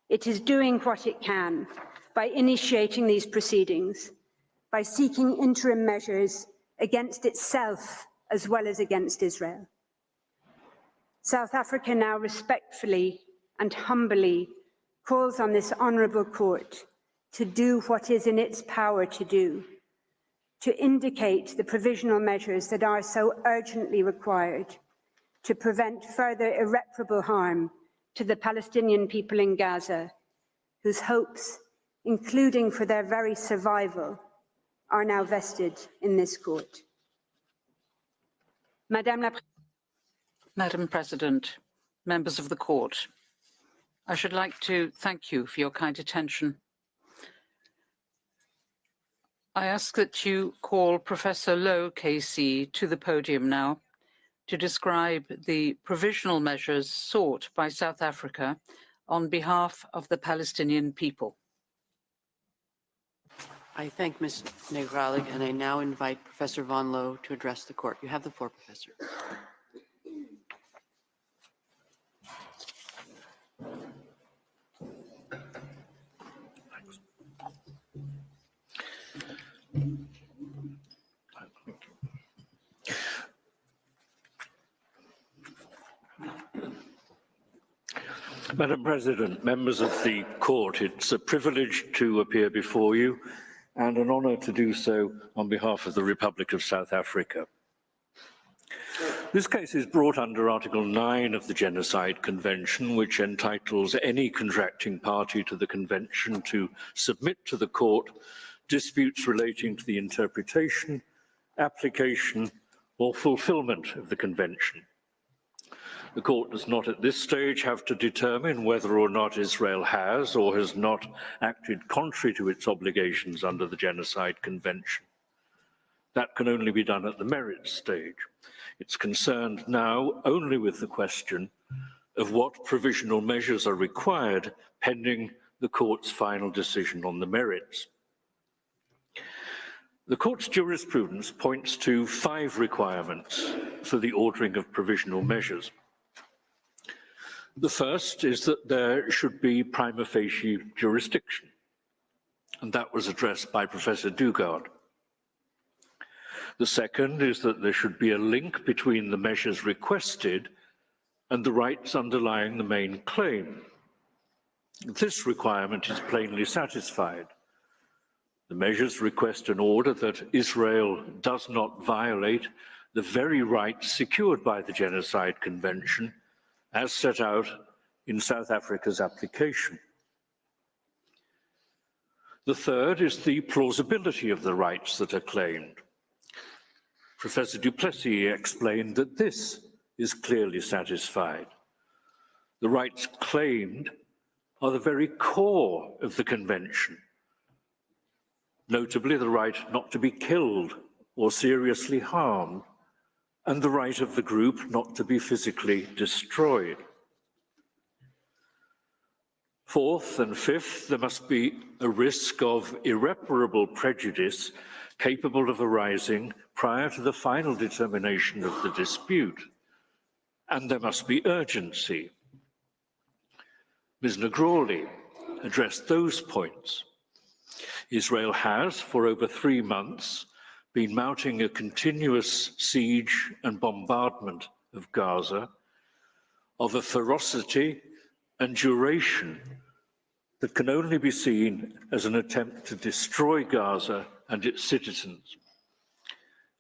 It is doing what it can by initiating these proceedings, by seeking interim measures against itself as well as against Israel. South Africa now respectfully and humbly calls on this honourable court to do what is in its power to do, to indicate the provisional measures that are so urgently required to prevent further irreparable harm to the Palestinian people in Gaza, whose hopes, including for their very survival, are now vested in this court. Madam President, members of the court, I should like to thank you for your kind attention. I ask that you call Professor Lowe, KC, to the podium now to describe the provisional measures sought by South Africa on behalf of the Palestinian people. I thank Ms. Negrali, and I now invite Professor Von Lowe to address the court. You have the floor, Professor. Madam President, members of the court, it's a privilege to appear before you and an honour to do so on behalf of the Republic of South Africa. This case is brought under Article 9 of the Genocide Convention, which entitles any contracting party to the convention to submit to the court disputes relating to the interpretation, application, or fulfilment of the convention. The court does not at this stage have to determine whether or not Israel has or has not acted contrary to its obligations under the Genocide Convention. That can only be done at the merits stage. It's concerned now only with the question of what provisional measures are required pending the court's final decision on the merits. The court's jurisprudence points to 5 requirements for the ordering of provisional measures. The first is that there should be prima facie jurisdiction, and that was addressed by Professor Dugard. The second is that there should be a link between the measures requested and the rights underlying the main claim. This requirement is plainly satisfied. The measures request an order that Israel does not violate the very rights secured by the Genocide Convention as set out in South Africa's application. The third is the plausibility of the rights that are claimed. Professor du Plessis explained that this is clearly satisfied. The rights claimed are the very core of the convention, notably the right not to be killed or seriously harmed, and the right of the group not to be physically destroyed. Fourth and fifth, there must be a risk of irreparable prejudice capable of arising prior to the final determination of the dispute, and there must be urgency. Ms. Negrali addressed those points. Israel has, for over 3 months, been mounting a continuous siege and bombardment of Gaza of a ferocity and duration that can only be seen as an attempt to destroy Gaza and its citizens.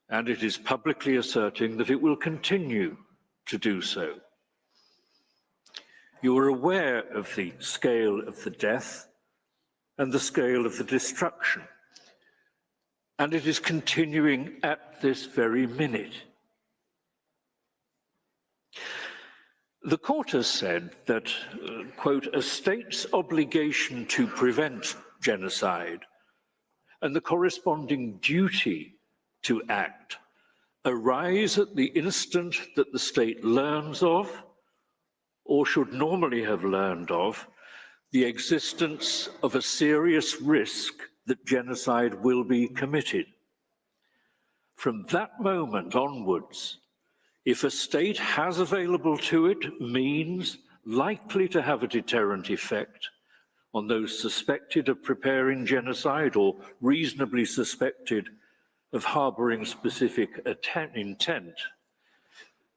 And it is publicly asserting that it will continue to do so. You are aware of the scale of the death and the scale of the destruction. And it is continuing at this very minute. The court has said that, quote, a state's obligation to prevent genocide and the corresponding duty to act arise at the instant that the state learns of, or should normally have learned of, the existence of a serious risk that genocide will be committed. From that moment onwards, if a state has available to it means likely to have a deterrent effect on those suspected of preparing genocide or reasonably suspected of harboring specific intent,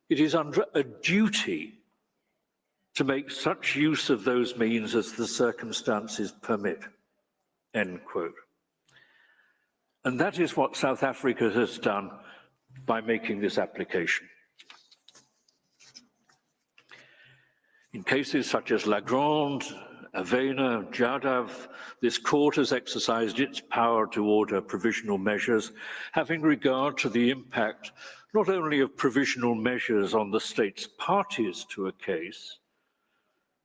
it is under a duty to make such use of those means as the circumstances permit. End quote. And that is what South Africa has done by making this application. In cases such as La Grande, Avena, Jadav, this court has exercised its power to order provisional measures, having regard to the impact not only of provisional measures on the state's parties to a case,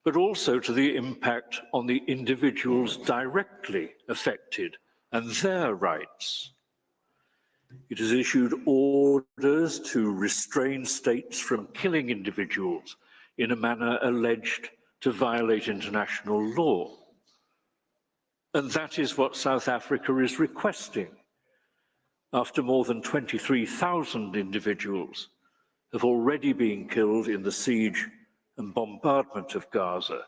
but also to the impact on the individuals directly affected and their rights. It has issued orders to restrain states from killing individuals in a manner alleged to violate international law. And that is what South Africa is requesting, after more than 23,000 individuals have already been killed in the siege and bombardment of Gaza,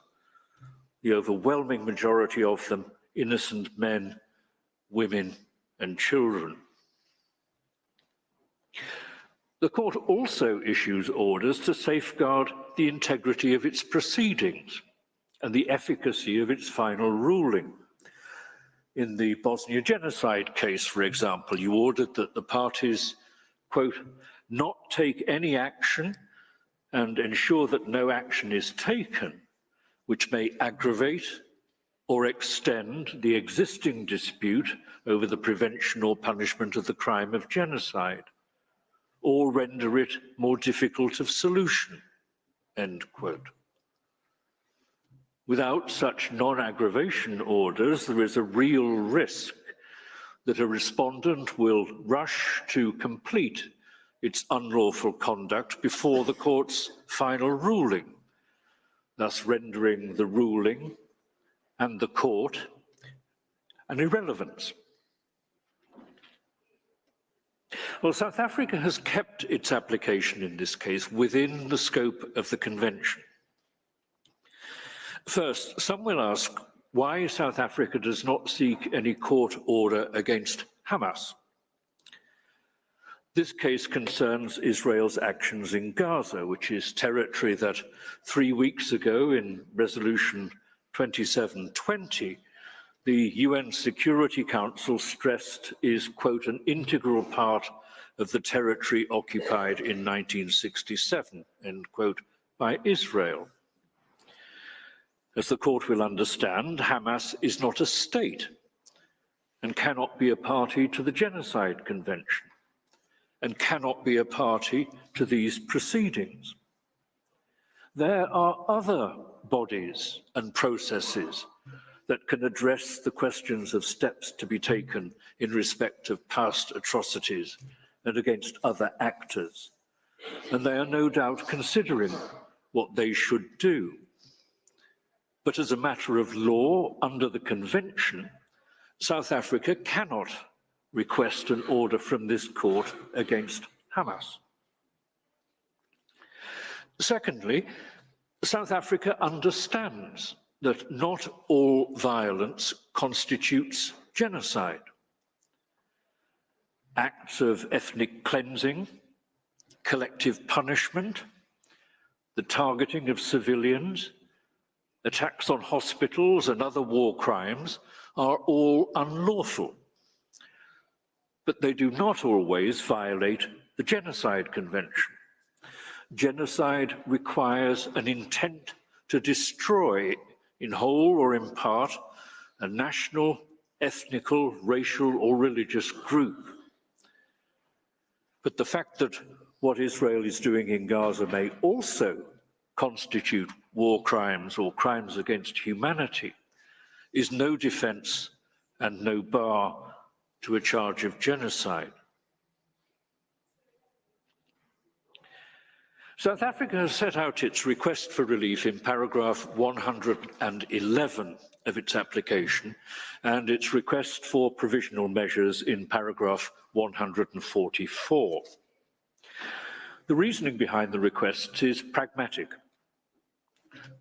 the overwhelming majority of them innocent men, women, and children. The court also issues orders to safeguard the integrity of its proceedings and the efficacy of its final ruling. In the Bosnia genocide case, for example, you ordered that the parties, quote, not take any action and ensure that no action is taken which may aggravate or extend the existing dispute over the prevention or punishment of the crime of genocide, or render it more difficult of solution, end quote. Without such non-aggravation orders, there is a real risk that a respondent will rush to complete its unlawful conduct before the court's final ruling, thus rendering the ruling and the court an irrelevance. Well, South Africa has kept its application in this case within the scope of the convention. First, some will ask why South Africa does not seek any court order against Hamas. This case concerns Israel's actions in Gaza, which is territory that 3 weeks ago in Resolution 2720, the UN Security Council stressed is, quote, an integral part of the territory occupied in 1967, end quote, by Israel. As the court will understand, Hamas is not a state and cannot be a party to the Genocide Convention and cannot be a party to these proceedings. There are other bodies and processes that can address the questions of steps to be taken in respect of past atrocities and against other actors, and they are no doubt considering what they should do. But as a matter of law, under the convention, South Africa cannot request an order from this court against Hamas. Secondly, South Africa understands that not all violence constitutes genocide. Acts of ethnic cleansing, collective punishment, the targeting of civilians, attacks on hospitals and other war crimes are all unlawful, but they do not always violate the Genocide Convention. Genocide requires an intent to destroy, in whole or in part, a national, ethnical, racial, or religious group. But the fact that what Israel is doing in Gaza may also constitute war crimes or crimes against humanity is no defense and no bar to a charge of genocide. South Africa has set out its request for relief in paragraph 111 of its application and its request for provisional measures in paragraph 144. The reasoning behind the request is pragmatic.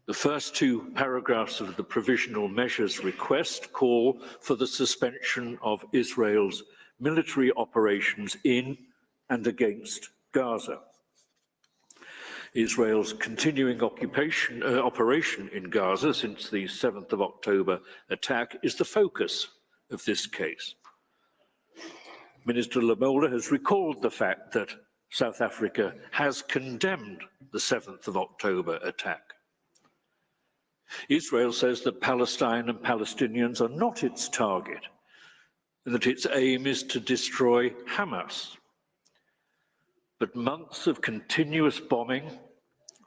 The first two paragraphs of the provisional measures request call for the suspension of Israel's military operations in and against Gaza. Israel's continuing operation in Gaza since the 7th of October attack is the focus of this case. Minister Lamola has recalled the fact that South Africa has condemned the 7th of October attack. Israel says that Palestine and Palestinians are not its target and that its aim is to destroy Hamas. But months of continuous bombing,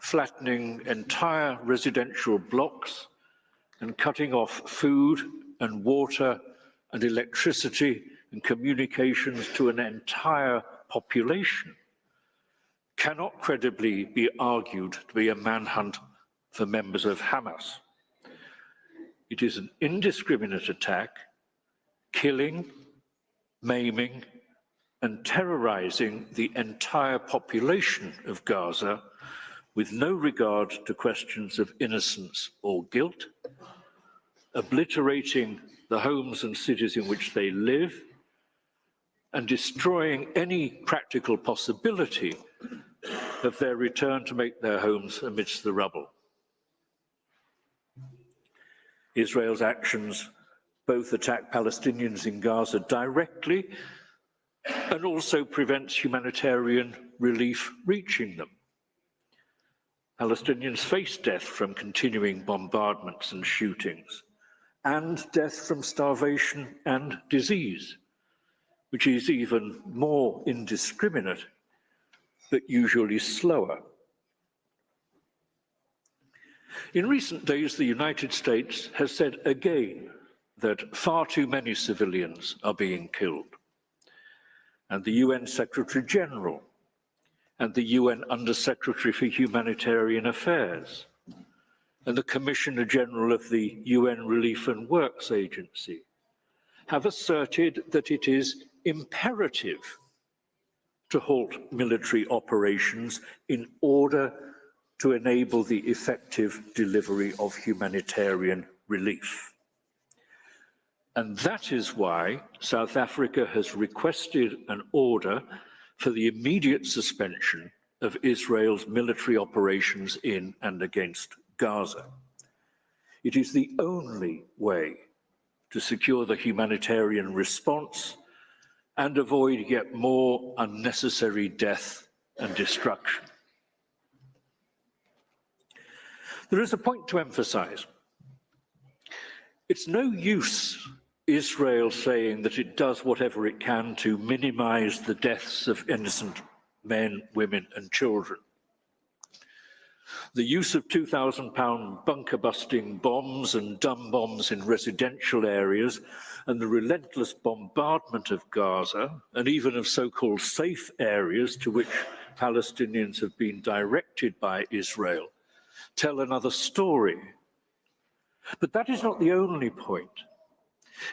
flattening entire residential blocks, and cutting off food and water and electricity and communications to an entire population cannot credibly be argued to be a manhunt for members of Hamas. It is an indiscriminate attack, killing, maiming, and terrorizing the entire population of Gaza with no regard to questions of innocence or guilt, obliterating the homes and cities in which they live, and destroying any practical possibility of their return to make their homes amidst the rubble. Israel's actions both attack Palestinians in Gaza directly and also prevents humanitarian relief reaching them. Palestinians face death from continuing bombardments and shootings, and death from starvation and disease, which is even more indiscriminate, but usually slower. In recent days, the United States has said again that far too many civilians are being killed. And the UN Secretary General and the UN Undersecretary for Humanitarian Affairs and the Commissioner General of the UN Relief and Works Agency have asserted that it is imperative to halt military operations in order to enable the effective delivery of humanitarian relief. And that is why South Africa has requested an order for the immediate suspension of Israel's military operations in and against Gaza. It is the only way to secure the humanitarian response and avoid yet more unnecessary death and destruction. There is a point to emphasize. It's no use Israel saying that it does whatever it can to minimize the deaths of innocent men, women, and children. The use of 2,000-pound bunker-busting bombs and dumb bombs in residential areas and the relentless bombardment of Gaza, and even of so-called safe areas to which Palestinians have been directed by Israel, tell another story. But that is not the only point.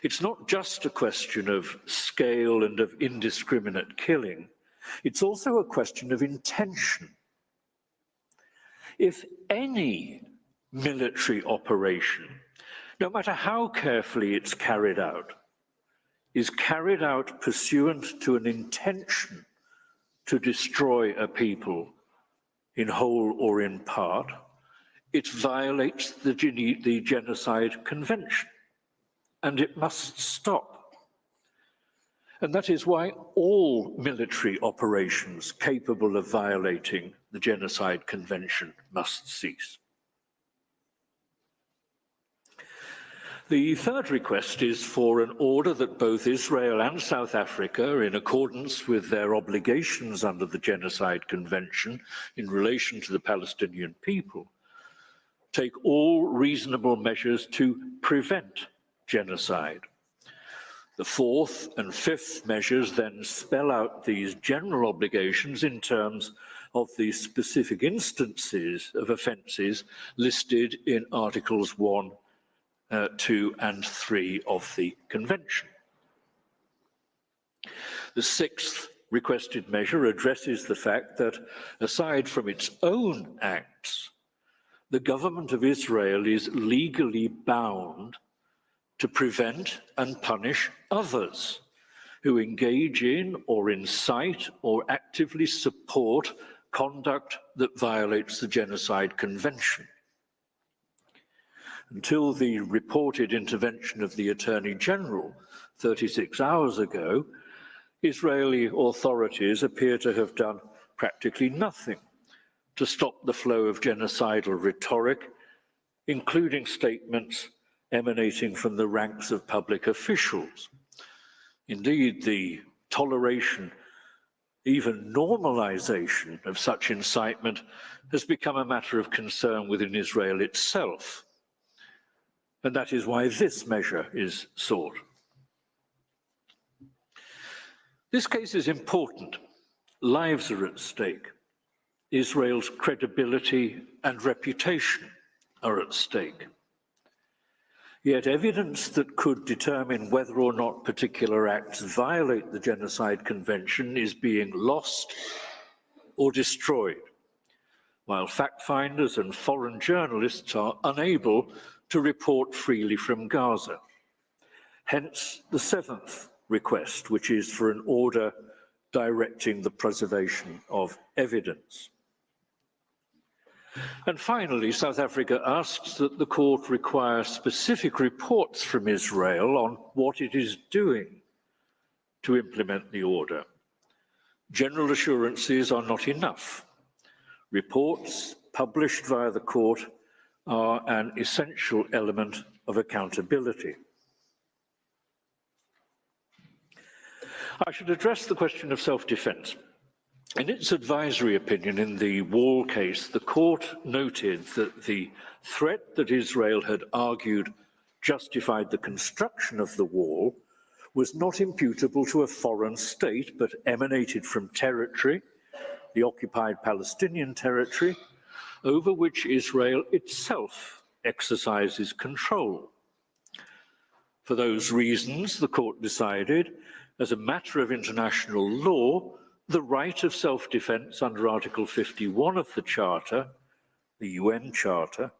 It's not just a question of scale and of indiscriminate killing. It's also a question of intention. If any military operation, no matter how carefully it's carried out, is carried out pursuant to an intention to destroy a people in whole or in part, it violates the Genocide Convention, and it must stop. And that is why all military operations capable of violating the Genocide Convention must cease. The third request is for an order that both Israel and South Africa, in accordance with their obligations under the Genocide Convention in relation to the Palestinian people, take all reasonable measures to prevent genocide. The fourth and fifth measures then spell out these general obligations in terms of the specific instances of offences listed in Articles 1, 2 and 3 of the Convention. The sixth requested measure addresses the fact that, aside from its own acts, the government of Israel is legally bound to prevent and punish others who engage in or incite or actively support conduct that violates the Genocide Convention. Until the reported intervention of the Attorney General 36 hours ago, Israeli authorities appear to have done practically nothing to stop the flow of genocidal rhetoric, including statements emanating from the ranks of public officials. Indeed, the toleration, even normalization of such incitement has become a matter of concern within Israel itself. And that is why this measure is sought. This case is important. Lives are at stake. Israel's credibility and reputation are at stake. Yet evidence that could determine whether or not particular acts violate the Genocide Convention is being lost or destroyed, while fact-finders and foreign journalists are unable to report freely from Gaza. Hence the seventh request, which is for an order directing the preservation of evidence. And finally, South Africa asks that the court require specific reports from Israel on what it is doing to implement the order. General assurances are not enough. Reports published via the court are an essential element of accountability. I should address the question of self-defense. In its advisory opinion in the Wall case, the court noted that the threat that Israel had argued justified the construction of the wall was not imputable to a foreign state, but emanated from territory, the occupied Palestinian territory, over which Israel itself exercises control. For those reasons, the court decided, as a matter of international law, the right of self-defense under Article 51 of the Charter, the UN Charter,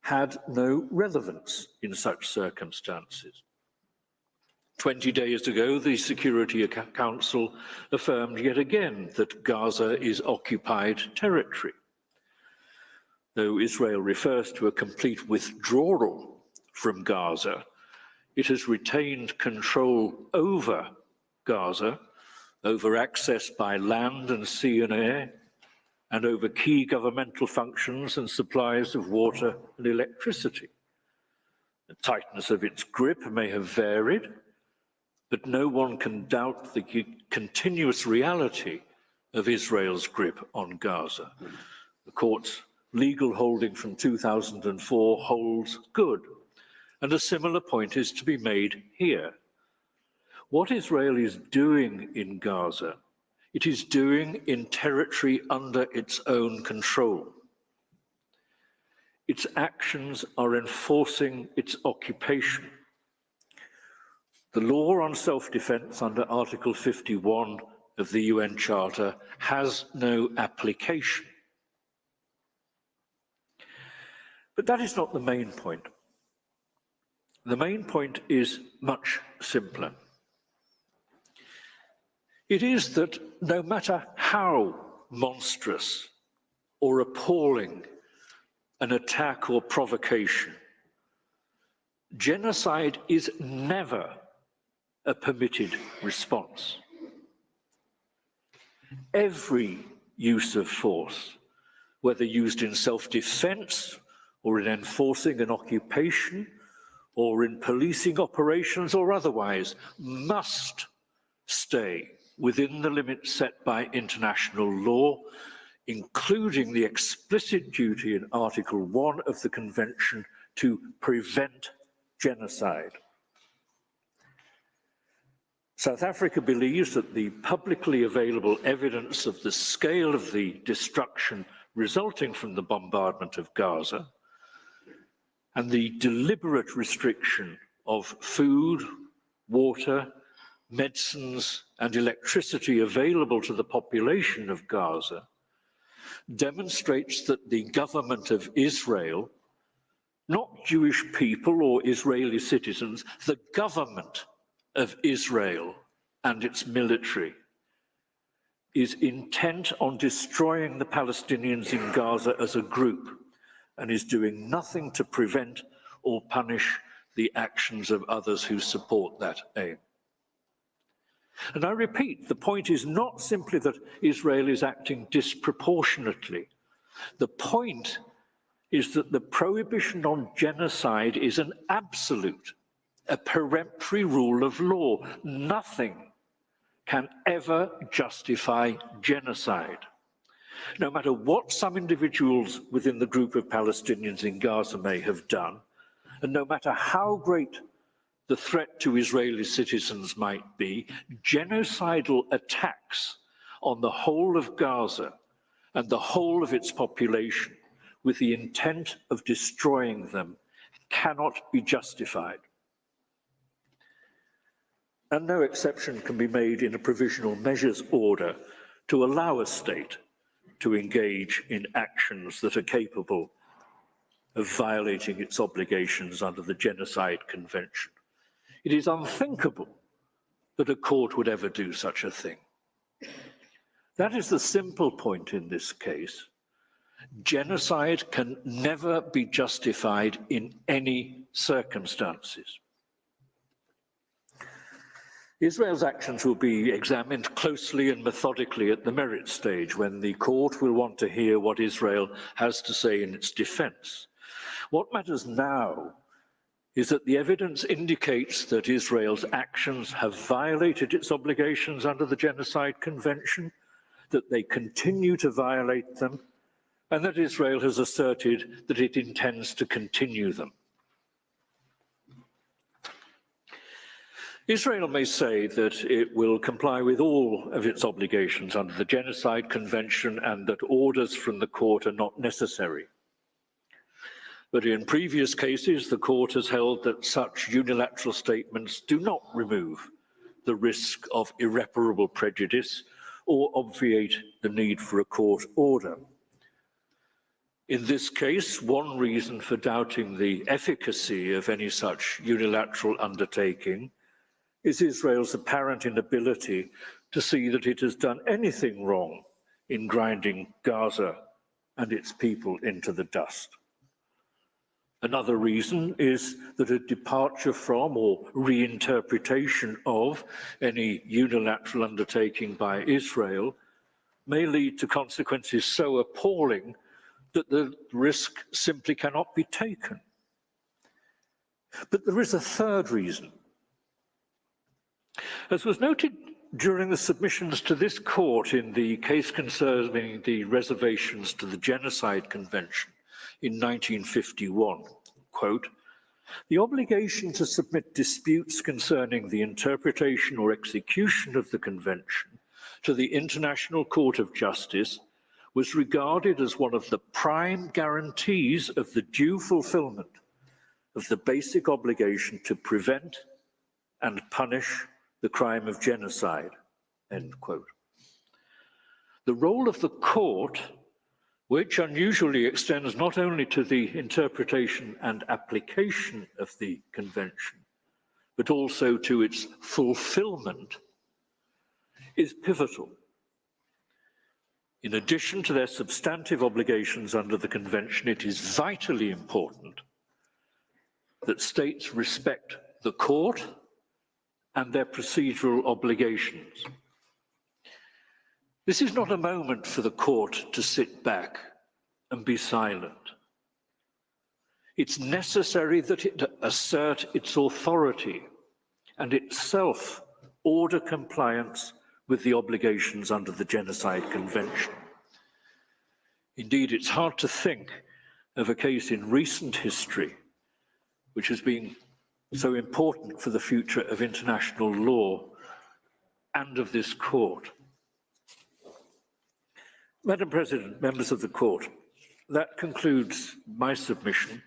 had no relevance in such circumstances. 20 days ago, the Security Council affirmed yet again that Gaza is occupied territory. Though Israel refers to a complete withdrawal from Gaza, it has retained control over Gaza, over access by land and sea and air, and over key governmental functions and supplies of water and electricity. The tightness of its grip may have varied, but no one can doubt the continuous reality of Israel's grip on Gaza. The court's legal holding from 2004 holds good, and a similar point is to be made here. What Israel is doing in Gaza, it is doing in territory under its own control. Its actions are enforcing its occupation. The law on self-defense under Article 51 of the UN Charter has no application. But that is not the main point. The main point is much simpler. It is that no matter how monstrous or appalling an attack or provocation, genocide is never a permitted response. Every use of force, whether used in self-defense or in enforcing an occupation or in policing operations or otherwise, must stay within the limits set by international law, including the explicit duty in Article 1 of the Convention to prevent genocide. South Africa believes that the publicly available evidence of the scale of the destruction resulting from the bombardment of Gaza and the deliberate restriction of food, water, medicines, and electricity available to the population of Gaza demonstrates that the government of Israel, not Jewish people or Israeli citizens, the government of Israel and its military is intent on destroying the Palestinians in Gaza as a group and is doing nothing to prevent or punish the actions of others who support that aim. And I repeat, the point is not simply that Israel is acting disproportionately. The point is that the prohibition on genocide is an absolute, a peremptory rule of law. Nothing can ever justify genocide. No matter what some individuals within the group of Palestinians in Gaza may have done, and no matter how great the threat to Israeli citizens might be, genocidal attacks on the whole of Gaza and the whole of its population with the intent of destroying them cannot be justified. And no exception can be made in a provisional measures order to allow a state to engage in actions that are capable of violating its obligations under the Genocide Convention. It is unthinkable that a court would ever do such a thing. That is the simple point in this case. Genocide can never be justified in any circumstances. Israel's actions will be examined closely and methodically at the merit stage, when the court will want to hear what Israel has to say in its defense. What matters now is that the evidence indicates that Israel's actions have violated its obligations under the Genocide Convention, that they continue to violate them, and that Israel has asserted that it intends to continue them. Israel may say that it will comply with all of its obligations under the Genocide Convention and that orders from the court are not necessary. But in previous cases, the court has held that such unilateral statements do not remove the risk of irreparable prejudice or obviate the need for a court order. In this case, one reason for doubting the efficacy of any such unilateral undertaking is Israel's apparent inability to see that it has done anything wrong in grinding Gaza and its people into the dust. Another reason is that a departure from or reinterpretation of any unilateral undertaking by Israel may lead to consequences so appalling that the risk simply cannot be taken. But there is a third reason. As was noted during the submissions to this court in the case concerning the reservations to the Genocide Convention in 1951, quote, "The obligation to submit disputes concerning the interpretation or execution of the Convention to the International Court of Justice was regarded as one of the prime guarantees of the due fulfillment of the basic obligation to prevent and punish the crime of genocide," end quote. The role of the court, which unusually extends not only to the interpretation and application of the convention, but also to its fulfillment, is pivotal. In addition to their substantive obligations under the convention, it is vitally important that states respect the court and their procedural obligations. This is not a moment for the court to sit back and be silent. It's necessary that it assert its authority and itself order compliance with the obligations under the Genocide Convention. Indeed, it's hard to think of a case in recent history which has been so important for the future of international law and of this court. Madam President, members of the court, that concludes my submission.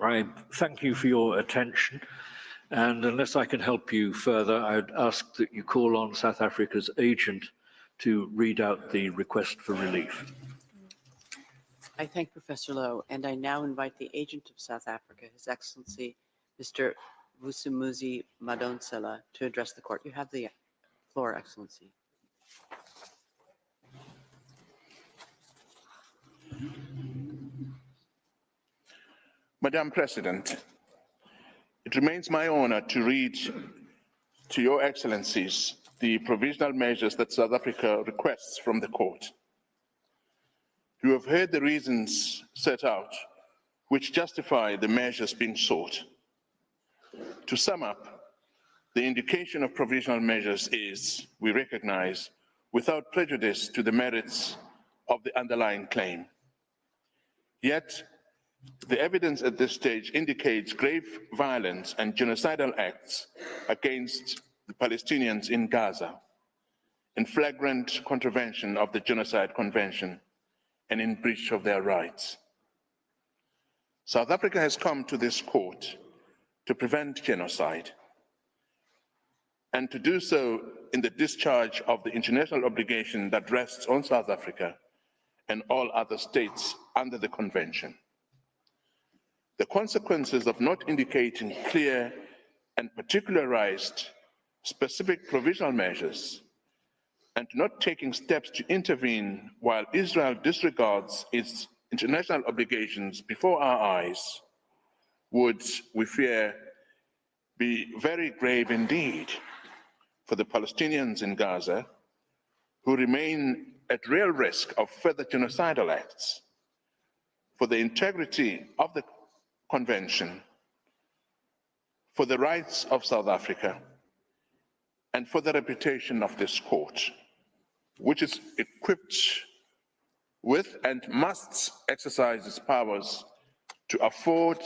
I thank you for your attention, and unless I can help you further, I'd ask that you call on South Africa's agent to read out the request for relief. I thank Professor Lowe, and I now invite the agent of South Africa, His Excellency, Mr. Vusumuzi Madonsela, to address the court. You have the floor, Excellency. Madam President, it remains my honor to read to your excellencies the provisional measures that South Africa requests from the court. You have heard the reasons set out which justify the measures being sought. To sum up, the indication of provisional measures is, we recognize, without prejudice to the merits of the underlying claim. Yet, The evidence at this stage indicates grave violence and genocidal acts against the Palestinians in Gaza, in flagrant contravention of the Genocide Convention and in breach of their rights. South Africa has come to this court to prevent genocide and to do so in the discharge of the international obligation that rests on South Africa and all other states under the convention. The consequences of not indicating clear and particularized specific provisional measures and not taking steps to intervene while Israel disregards its international obligations before our eyes would, we fear, be very grave indeed for the Palestinians in Gaza, who remain at real risk of further genocidal acts, for the integrity of the Convention, for the rights of South Africa, and for the reputation of this court, which is equipped with and must exercise its powers to afford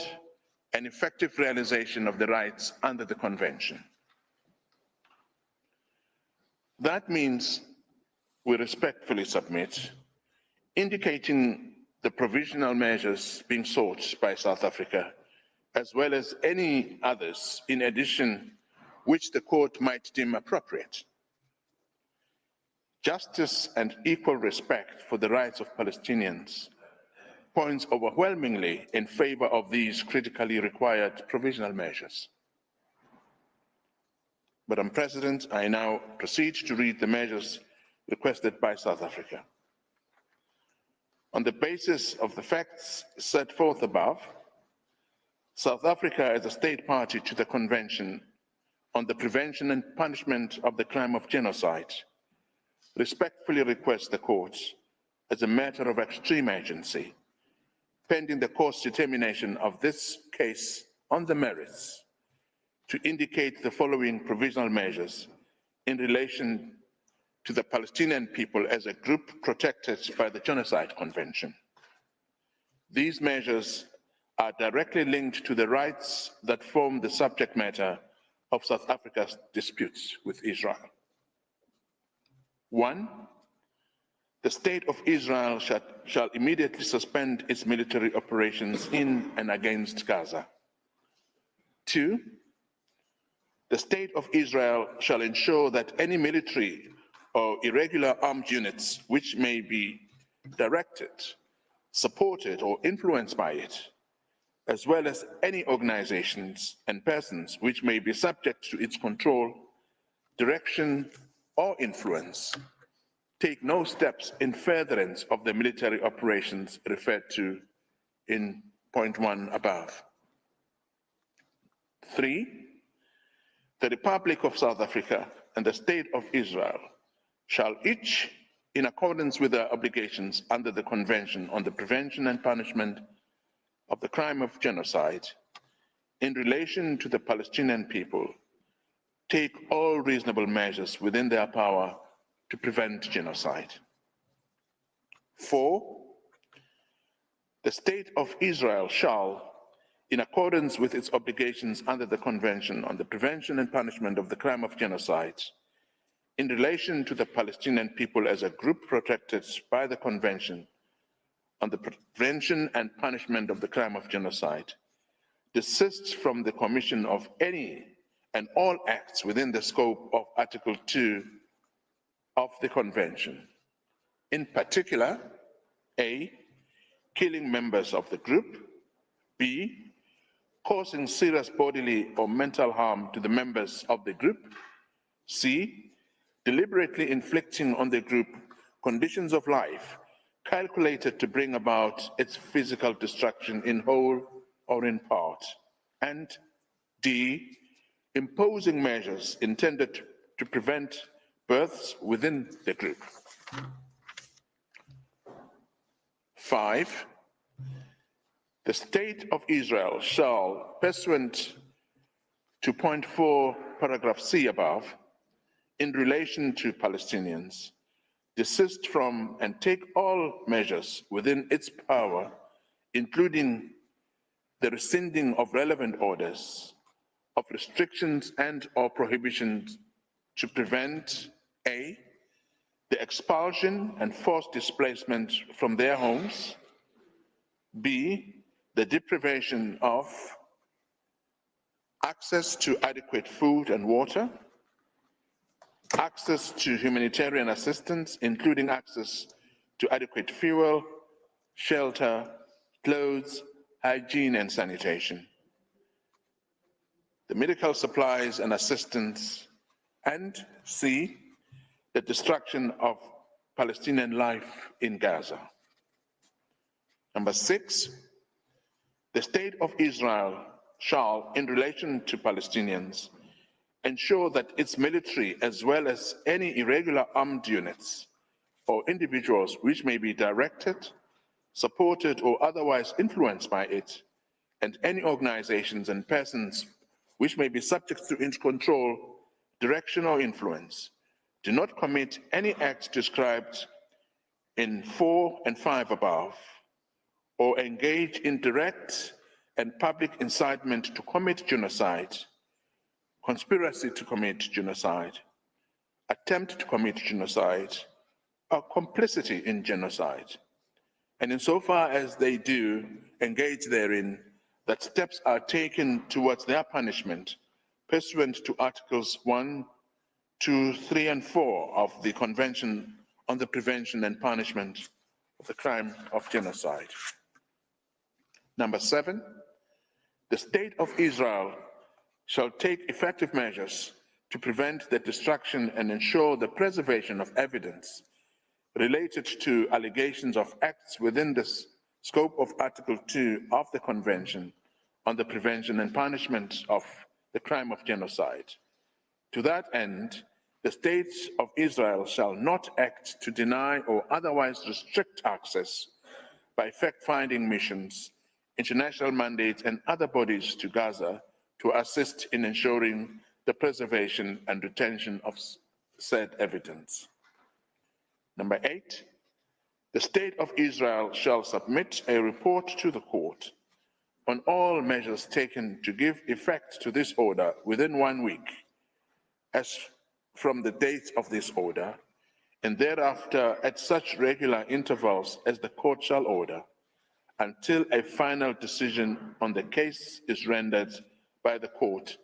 an effective realization of the rights under the Convention. That means we respectfully submit, indicating the provisional measures being sought by South Africa, as well as any others in addition which the court might deem appropriate. Justice and equal respect for the rights of Palestinians points overwhelmingly in favor of these critically required provisional measures. Madam President, I now proceed to read the measures requested by South Africa. On the basis of the facts set forth above, South Africa, as a state party to the Convention on the Prevention and Punishment of the Crime of Genocide, respectfully requests the courts, as a matter of extreme urgency, pending the court's determination of this case on the merits, to indicate the following provisional measures in relation to the Palestinian people as a group protected by the Genocide Convention. These measures are directly linked to the rights that form the subject matter of South Africa's disputes with Israel. 1, the state of Israel shall immediately suspend its military operations in and against Gaza. 2, the state of Israel shall ensure that any military or irregular armed units which may be directed, supported, or influenced by it, as well as any organizations and persons which may be subject to its control, direction, or influence, take no steps in furtherance of the military operations referred to in point 1 above. 3, the Republic of South Africa and the State of Israel shall each, in accordance with their obligations under the Convention on the Prevention and Punishment of the Crime of Genocide, in relation to the Palestinian people, take all reasonable measures within their power to prevent genocide. 4, the State of Israel shall, in accordance with its obligations under the Convention on the Prevention and Punishment of the Crime of Genocide, in relation to the Palestinian people as a group protected by the Convention on the Prevention and Punishment of the Crime of Genocide, desist from the commission of any and all acts within the scope of Article 2 of the Convention. In particular, A, killing members of the group, B, causing serious bodily or mental harm to the members of the group, C, deliberately inflicting on the group conditions of life calculated to bring about its physical destruction in whole or in part, and D, imposing measures intended to prevent births within the group. 5, the State of Israel shall, pursuant to point 4, paragraph C above, in relation to Palestinians, desist from and take all measures within its power, including the rescinding of relevant orders, of restrictions and or prohibitions to prevent A, the expulsion and forced displacement from their homes, B, the deprivation of access to adequate food and water, access to humanitarian assistance, including access to adequate fuel, shelter, clothes, hygiene, and sanitation, the medical supplies and assistance, and C, the destruction of Palestinian life in Gaza. Number 6, the state of Israel shall, in relation to Palestinians, ensure that its military, as well as any irregular armed units or individuals which may be directed, supported, or otherwise influenced by it, and any organizations and persons which may be subject to its control, direction, or influence, do not commit any acts described in 4 and 5 above, or engage in direct and public incitement to commit genocide, conspiracy to commit genocide, attempt to commit genocide, or complicity in genocide. And insofar as they do engage therein, that steps are taken towards their punishment pursuant to Articles 1, 2, 3, and 4 of the Convention on the Prevention and Punishment of the Crime of Genocide. Number 7, the State of Israel shall take effective measures to prevent the destruction and ensure the preservation of evidence related to allegations of acts within the scope of Article 2 of the Convention on the Prevention and Punishment of the Crime of Genocide. To that end, the State of Israel shall not act to deny or otherwise restrict access by fact-finding missions, international mandates, and other bodies to Gaza to assist in ensuring the preservation and retention of said evidence. Number 8, the State of Israel shall submit a report to the court on all measures taken to give effect to this order within 1 week, as from the date of this order, and thereafter at such regular intervals as the court shall order, until a final decision on the case is rendered by the court,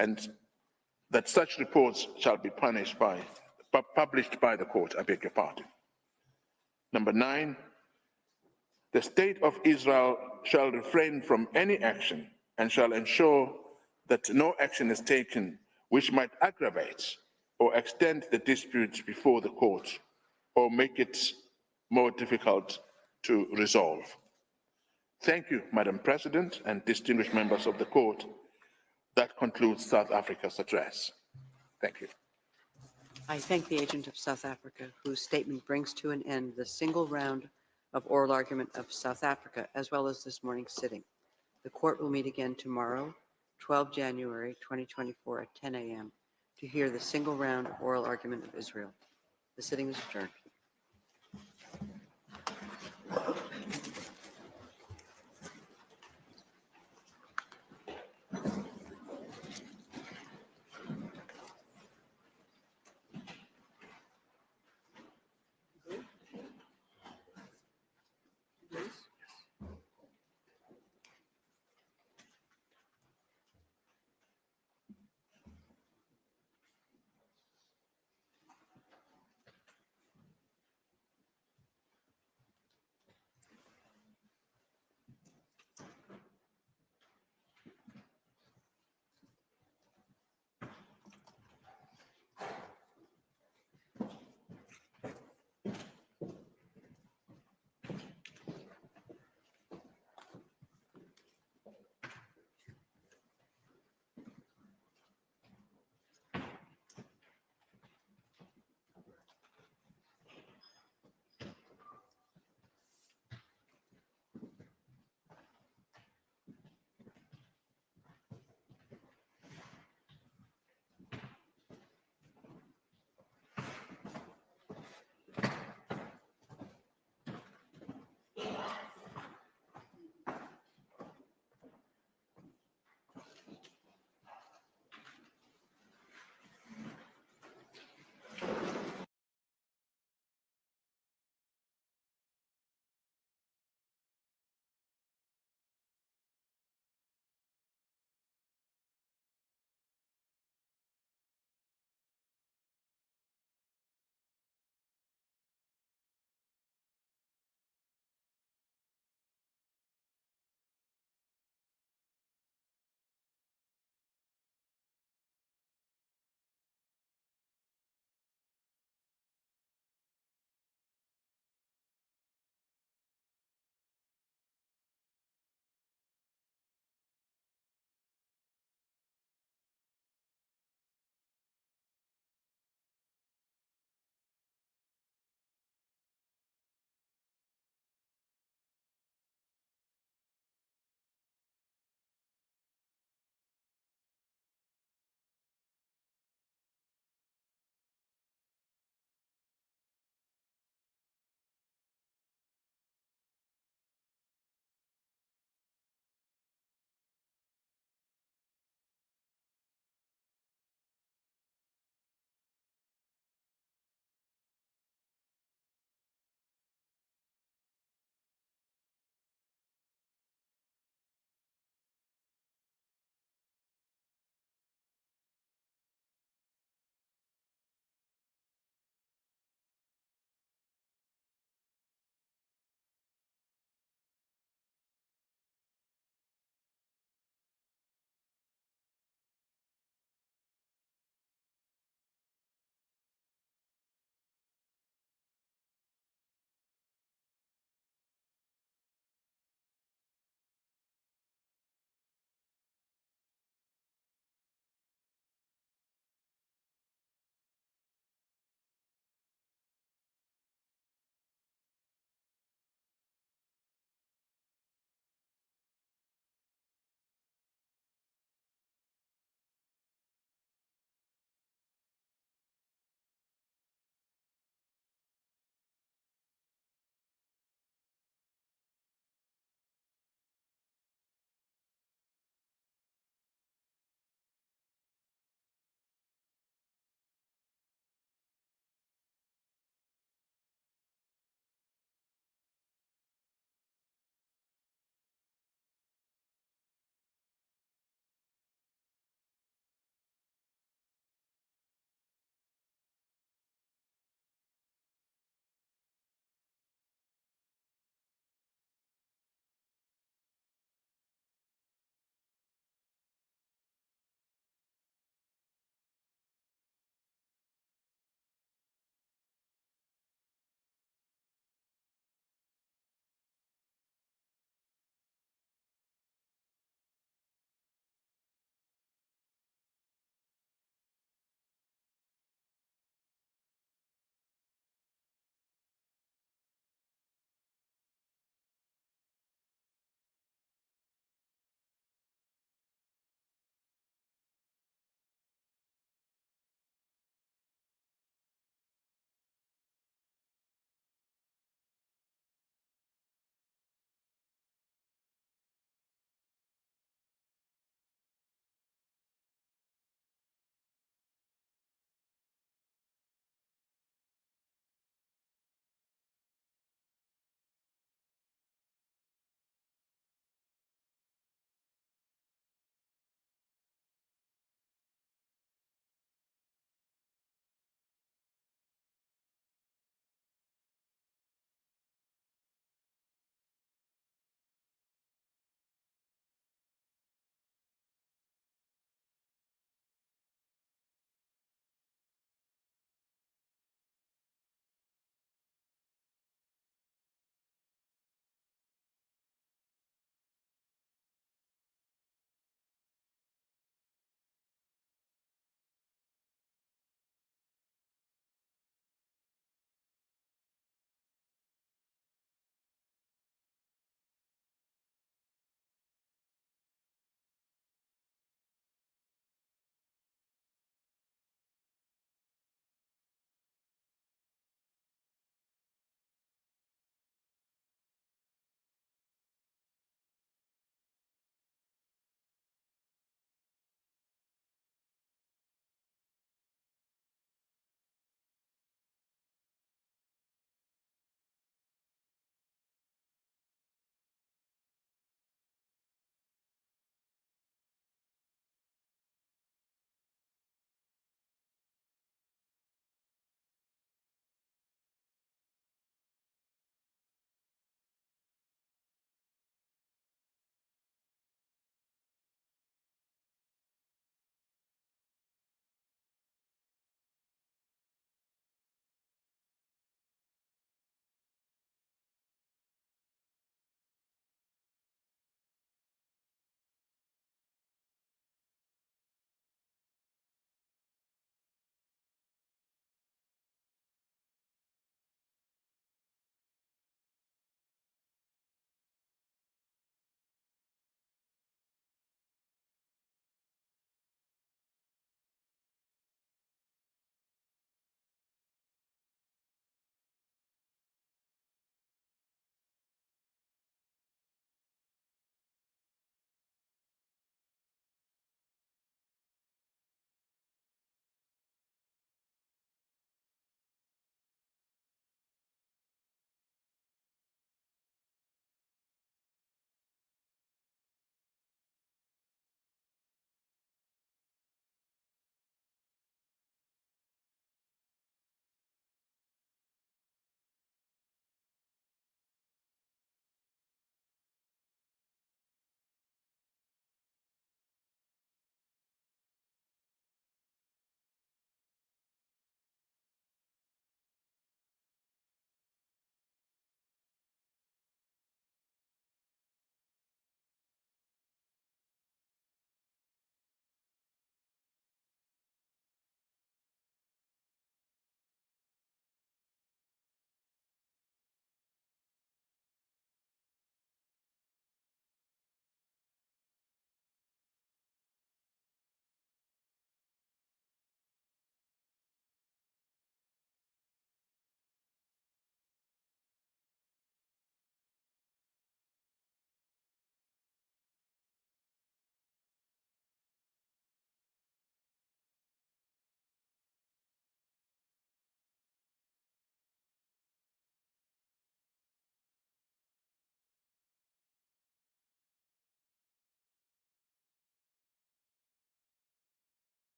and that such reports shall be published by the court, I beg your pardon. Number 9, the State of Israel shall refrain from any action and shall ensure that no action is taken which might aggravate or extend the dispute before the court or make it more difficult to resolve. Thank you, Madam President and distinguished members of the court. That concludes South Africa's address. Thank you. I thank the agent of South Africa, whose statement brings to an end the single round of oral argument of South Africa, as well as this morning's sitting. The court will meet again tomorrow, 12 January 2024 at 10 a.m. to hear the single round oral argument of Israel. The sitting is adjourned.